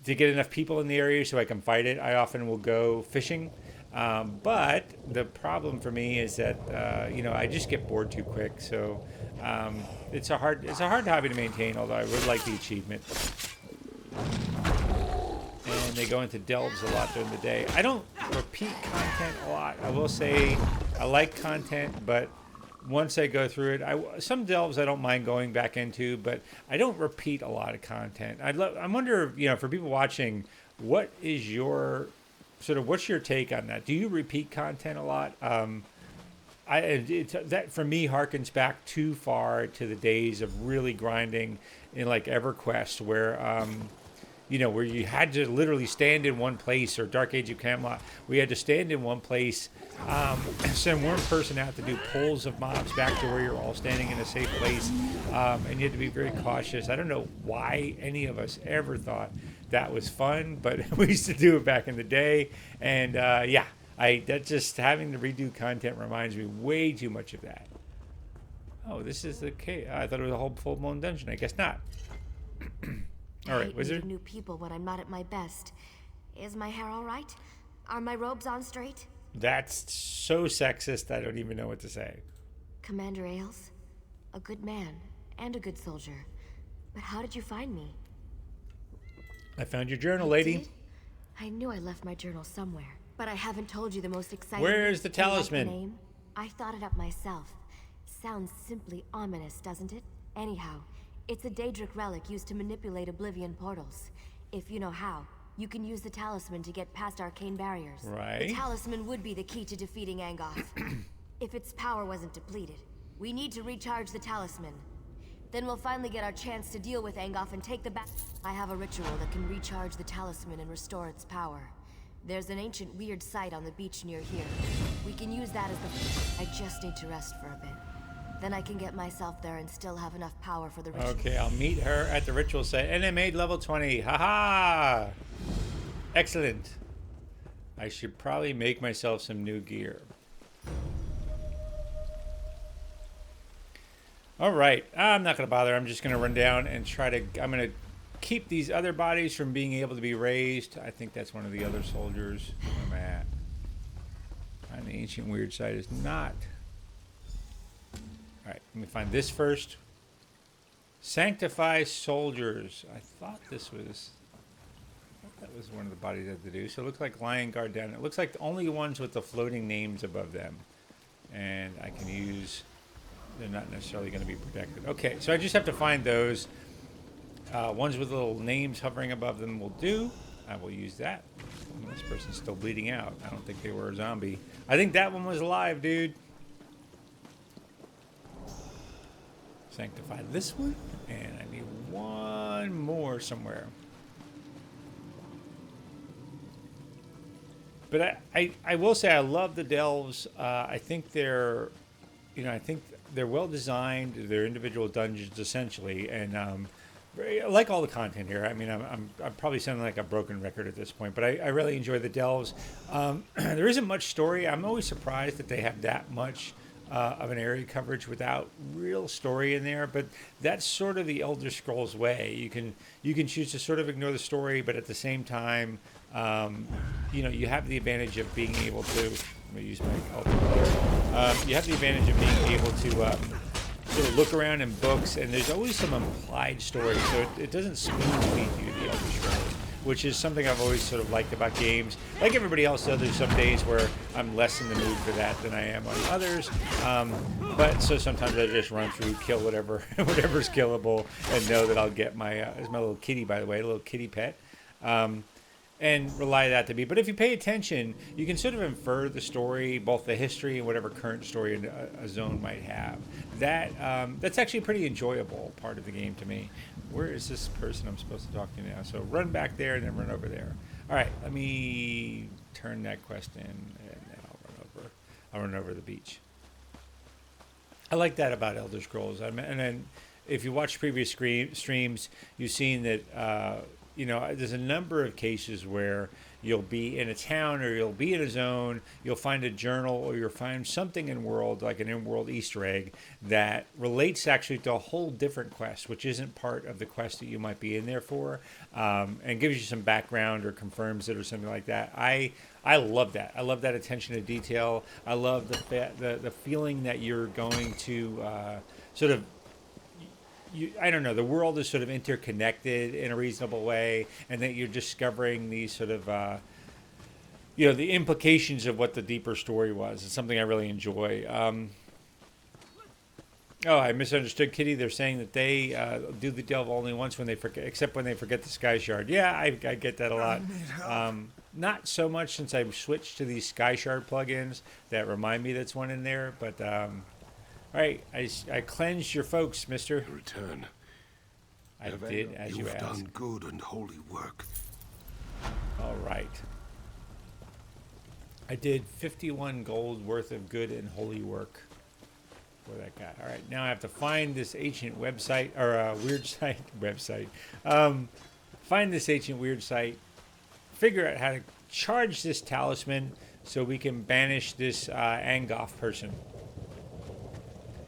get enough people in the area so I can fight it, I often will go fishing. But the problem for me is that I just get bored too quick. So it's a hard hobby to maintain. Although I would like the achievement. And they go into delves a lot during the day. I don't repeat content a lot. I will say I like content, but once I go through it, some delves I don't mind going back into, but I don't repeat a lot of content. I wonder, for people watching, what is your what's your take on that? Do you repeat content a lot? That for me harkens back too far to the days of really grinding in like EverQuest, where you know, where you had to literally stand in one place, or Dark Age of Camelot, we had to stand in one place, send one person out to do pulls of mobs back to where you're all standing in a safe place, and you had to be very cautious. I don't know why any of us ever thought that was fun, but we used to do it back in the day, and yeah, that just having to redo content reminds me way too much of that. Oh, this is the cave. I thought it was a whole full-blown dungeon. I guess not. All right, wizard. New people when I'm not at my best. Is my hair all right? Are my robes on straight? That's so sexist, I don't even know what to say. Commander Ailes, a good man and a good soldier. But how did you find me? I found your journal, lady. Did? I knew I left my journal somewhere, but I haven't told you the most exciting. Where's the talisman? Name? I thought it up myself. Sounds simply ominous, doesn't it? Anyhow, it's a Daedric relic used to manipulate Oblivion portals. If you know how, you can use the talisman to get past arcane barriers. Right. The talisman would be the key to defeating Angoth. If its power wasn't depleted. We need to recharge the talisman. Then we'll finally get our chance to deal with Angoth and take the back. I have a ritual that can recharge the talisman and restore its power. There's an ancient weird site on the beach near here. We can use that as the... I just need to rest for a bit. Then I can get myself there and still have enough power for the ritual. Okay, I'll meet her at the ritual site. And I made level 20. Haha! Excellent. I should probably make myself some new gear. All right, I'm not going to bother. I'm just going to run down and try to... I'm going to keep these other bodies from being able to be raised. I think that's one of the other soldiers. Where am I at? And the ancient weird site is not... All right, let me find this first. Sanctify soldiers. I thought this was... that was one of the bodies I had to do. So it looks like Lion Guard down. It looks like the only ones with the floating names above them. And I can use... they're not necessarily going to be protected. Okay, so I just have to find those. Ones with little names hovering above them will do. I will use that. This person's still bleeding out. I don't think they were a zombie. I think that one was alive, dude. Sanctify this one. And I need one more somewhere. But I will say I love the delves. I think they're, I think they're well designed. They're individual dungeons essentially, and I like all the content here. I mean, I'm probably sounding like a broken record at this point, but I really enjoy the delves. There isn't much story. I'm always surprised that they have that much of an area coverage without real story in there. But that's sort of the Elder Scrolls way. You can choose to sort of ignore the story, but at the same time, you have the advantage of being able to. Let me use my Elder Scrolls. You have the advantage of being able to sort of look around in books, and there's always some implied story, so it doesn't spoon-feed you the Elder Scrolls, which is something I've always sort of liked about games. Like everybody else, though, there's some days where I'm less in the mood for that than I am on others. But so sometimes I just run through, kill whatever's killable, and know that I'll get my there's my little kitty, by the way, a little kitty pet. And rely that to be. But if you pay attention, you can sort of infer the story, both the history and whatever current story a zone might have. That's actually a pretty enjoyable part of the game to me. Where is this person I'm supposed to talk to now? So run back there and then run over there. All right, let me turn that quest in, and then I'll run over the beach. I like that about Elder Scrolls. And then if you watch previous streams, you've seen that there's a number of cases where you'll be in a town or you'll be in a zone, you'll find a journal or you'll find something in world, like an in-world Easter egg, that relates actually to a whole different quest, which isn't part of the quest that you might be in there for, and gives you some background or confirms it or something like that. I love that. I love that attention to detail. I love the feeling that you're going to sort of, I don't know, the world is sort of interconnected in a reasonable way, and that you're discovering these sort of, the implications of what the deeper story was. It's something I really enjoy. I misunderstood, Kitty. They're saying that they do the delve only once when they forget, except when they forget the Sky Shard. Yeah, I get that a lot. Not so much since I've switched to these Sky Shard plugins that remind me that's one in there, but... all right, I cleansed your folks, mister. Return. I did as you You've asked. done good and holy work. All right. I did 51 gold worth of good and holy work for that guy. All right, now I have to find this ancient website, or weird site website. Find this ancient weird site, figure out how to charge this talisman so we can banish this Angoff person.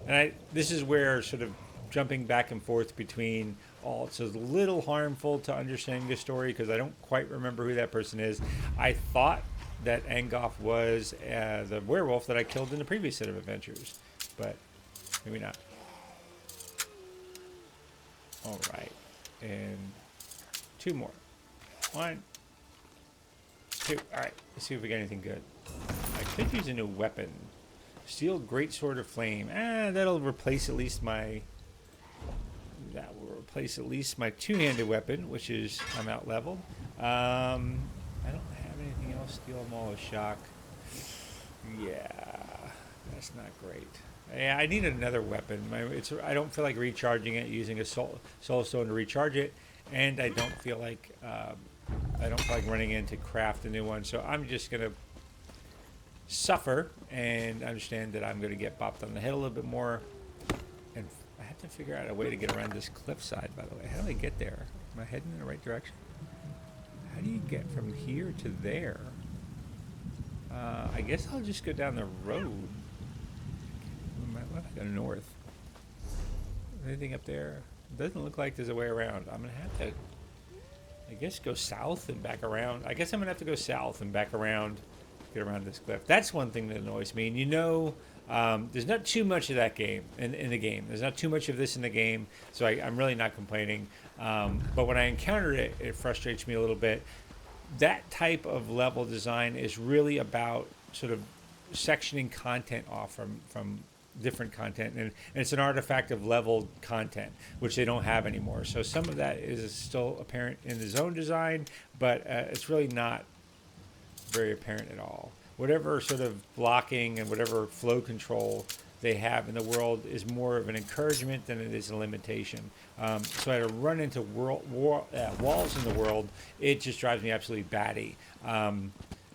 And this is where sort of jumping back and forth between it's a little harmful to understanding the story because I don't quite remember who that person is. I thought that Angoff was the werewolf that I killed in the previous set of adventures, but maybe not. All right, and 2 more. 1, 2. All right, let's see if we got anything good. I could use a new weapon. Steel Greatsword of Flame. That'll replace at least my... That will replace at least my 2-handed weapon, which is I'm out leveled. I don't have anything else. Steel Maul of Shock. Yeah, that's not great. Yeah, I need another weapon. I don't feel like recharging it using a soul stone to recharge it, and I don't feel like running in to craft a new one. So I'm just gonna suffer and understand that I'm gonna get bopped on the head a little bit more. And I have to figure out a way to get around this cliffside, by the way. How do I get there? Am I heading in the right direction? How do you get from here to there? I guess I'll just go down the road. What if I go north? Anything up there? It doesn't look like there's a way around. I'm going to have to, I guess, go south and back around. I guess I'm going to have to go south and back around, get around this cliff. That's one thing that annoys me. And you know, there's not too much of that game in the game. There's not too much of this in the game, so I'm really not complaining. But when I encounter it, it frustrates me a little bit. That type of level design is really about sort of sectioning content off from different content, and it's an artifact of leveled content, which they don't have anymore. So some of that is still apparent in the zone design, but it's really not very apparent at all. Whatever sort of blocking and whatever flow control they have in the world is more of an encouragement than it is a limitation. So I run into walls in the world, it just drives me absolutely batty.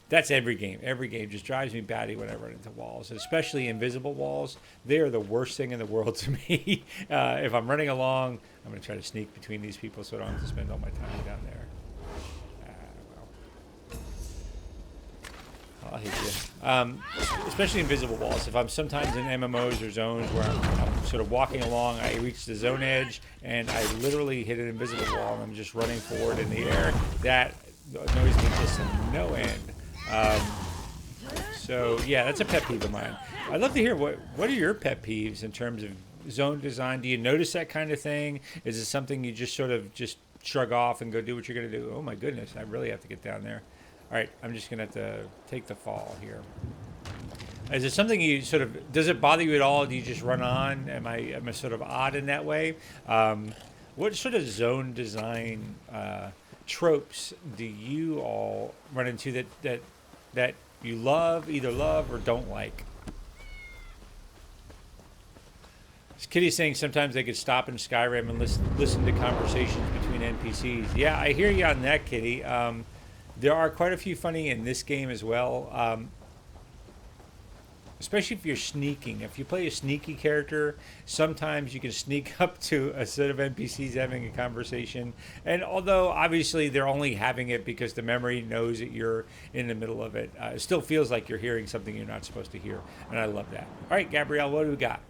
That's every game. Every game just drives me batty when I run into walls, especially invisible walls. They are the worst thing in the world to me. If I'm running along, I'm going to try to sneak between these people so I don't have to spend all my time down there. I'll hit you. Especially invisible walls. If I'm sometimes in MMOs or zones where I'm sort of walking along, I reach the zone edge and I literally hit an invisible wall and I'm just running forward in the air. That annoys me just to no end. So yeah, that's a pet peeve of mine. I'd love to hear what are your pet peeves in terms of zone design? Do you notice that kind of thing? Is it something you just sort of just shrug off and go do what you're going to do? Oh my goodness, I really have to get down there. All right, I'm just going to have to take the fall here. Is it something you sort of, does it bother you at all? Do you just run on? Am I sort of odd in that way? What sort of zone design tropes do you all run into that you either love or don't like? Kitty's saying sometimes they could stop in Skyrim and listen to conversations between NPCs. Yeah, I hear you on that, Kitty. There are quite a few funny in this game as well, especially if you're sneaking. If you play a sneaky character, sometimes you can sneak up to a set of NPCs having a conversation. And although obviously they're only having it because the memory knows that you're in the middle of it, it still feels like you're hearing something you're not supposed to hear. And I love that. All right, Gabrielle, what do we got?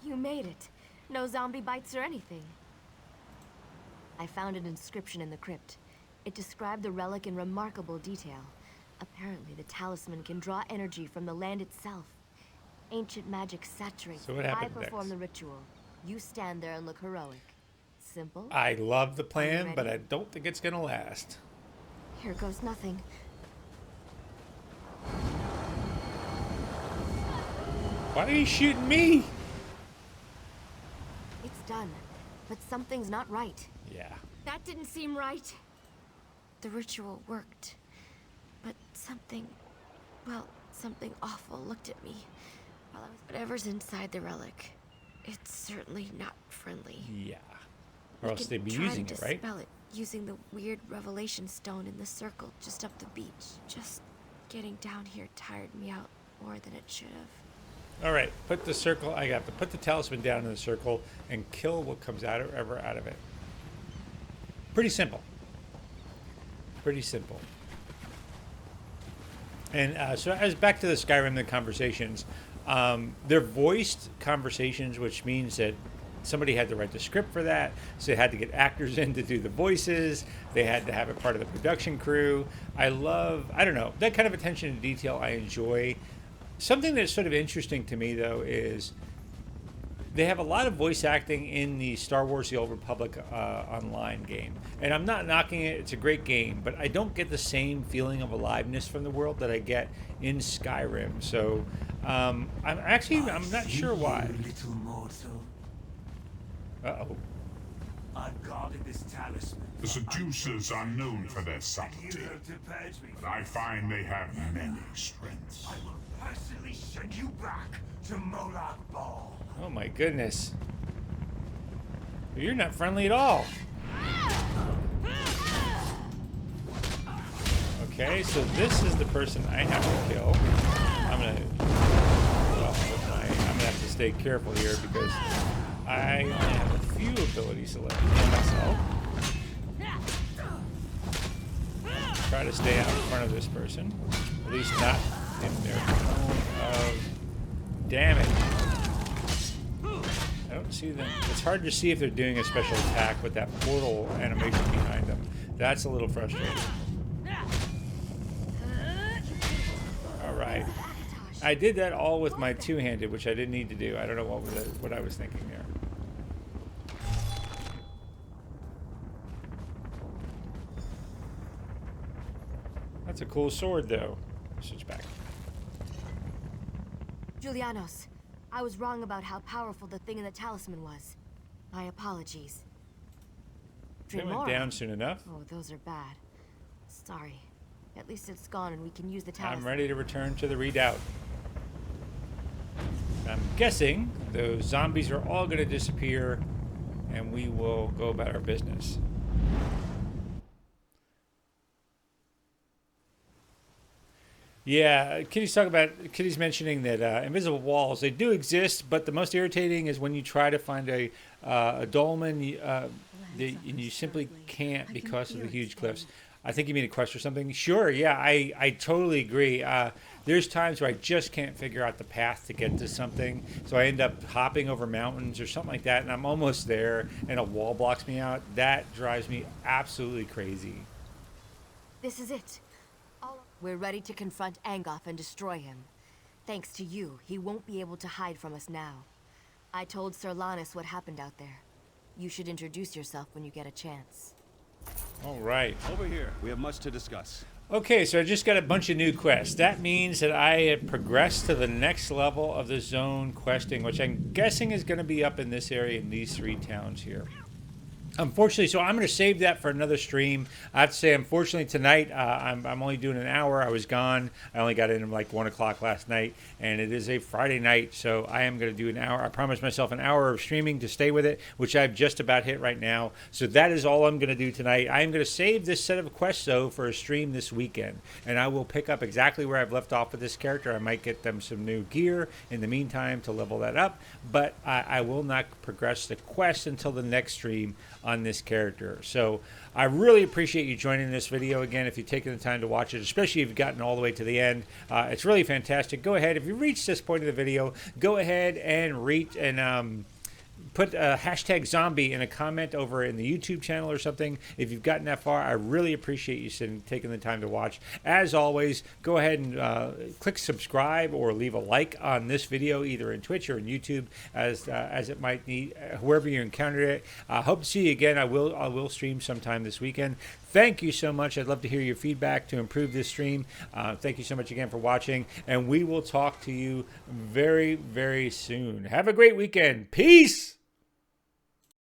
You made it. No zombie bites or anything. I found an inscription in the crypt. It described the relic in remarkable detail. Apparently, the talisman can draw energy from the land itself. Ancient magic saturates. So what happened I perform next? the ritual. You stand there and look heroic. Simple. I love the plan, but I ready? don't think it's going to last. Here goes nothing. Why are you shooting me? It's done, but something's not right. Yeah. That didn't seem right. The ritual worked, but something awful looked at me whatever's inside the relic. It's certainly not friendly. Yeah. or else they'd be using it, right? Dispel it using the weird revelation stone in the circle just up the beach. Just getting down here tired me out more than it should have. All right, put the circle. I got to put the talisman down in the circle and kill what comes out of it. Pretty simple. Pretty simple. And so as back to the Skyrim, the conversations, they're voiced conversations, which means that somebody had to write the script for that. So they had to get actors in to do the voices. They had to have it part of the production crew. I don't know, that kind of attention to detail I enjoy. Something that's sort of interesting to me, though, is they have a lot of voice acting in the Star Wars The Old Republic online game. And I'm not knocking it. It's a great game. But I don't get the same feeling of aliveness from the world that I get in Skyrim. So I'm not sure why. Little mortal. Uh-oh. I've guarded this talisman. The seducers are known for their subtlety, but I find they have many strengths. I will personally send you back to Molag Bal. Oh my goodness. You're not friendly at all. Okay, so this is the person I have to kill. I'm gonna have to stay careful here because I only have a few abilities to let myself. Try to stay out in front of this person. At least not in their zone of damage. I don't see them. It's hard to see if they're doing a special attack with that portal animation behind them. That's a little frustrating. Alright. I did that all with my two-handed, which I didn't need to do. I don't know what I was thinking there. That's a cool sword, though. Switch back. Julianos, I was wrong about how powerful the thing in the talisman was. My apologies. They went down soon enough. Oh, those are bad. Sorry. At least it's gone and we can use the talisman. I'm ready to return to the redoubt. I'm guessing those zombies are all going to disappear and we will go about our business. Yeah, Kitty's mentioning that invisible walls, they do exist, but the most irritating is when you try to find a dolmen and you simply can't because of the huge cliffs. I think you mean a quest or something. Sure, yeah, I totally agree. There's times where I just can't figure out the path to get to something, so I end up hopping over mountains or something like that, and I'm almost there, and a wall blocks me out. That drives me absolutely crazy. This is it. We're ready to confront Angoff and destroy him. Thanks to you, he won't be able to hide from us now. I told Sir Lannis what happened out there. You should introduce yourself when you get a chance. All right. Over here. We have much to discuss. Okay, so I just got a bunch of new quests. That means that I have progressed to the next level of the zone questing, which I'm guessing is going to be up in this area in these 3 towns here. Unfortunately, so I'm going to save that for another stream. I have to say, unfortunately, tonight I'm only doing an hour. I was gone. I only got in like 1 o'clock last night, and it is a Friday night, so I am going to do an hour. I promised myself an hour of streaming to stay with it, which I've just about hit right now. So that is all I'm going to do tonight. I am going to save this set of quests, though, for a stream this weekend, and I will pick up exactly where I've left off with this character. I might get them some new gear in the meantime to level that up, but I will not progress the quest until the next stream on this character. So I really appreciate you joining this video again if you've taken the time to watch it, especially if you've gotten all the way to the end. It's really fantastic. Go ahead, if you reached this point of the video, go ahead and put hashtag zombie in a comment over in the YouTube channel or something. If you've gotten that far, I really appreciate you taking the time to watch. As always, go ahead and click subscribe or leave a like on this video, either in Twitch or in YouTube, as it might need, wherever you encountered it. I hope to see you again. I will stream sometime this weekend. Thank you so much. I'd love to hear your feedback to improve this stream. Thank you so much again for watching, and we will talk to you very, very soon. Have a great weekend. Peace!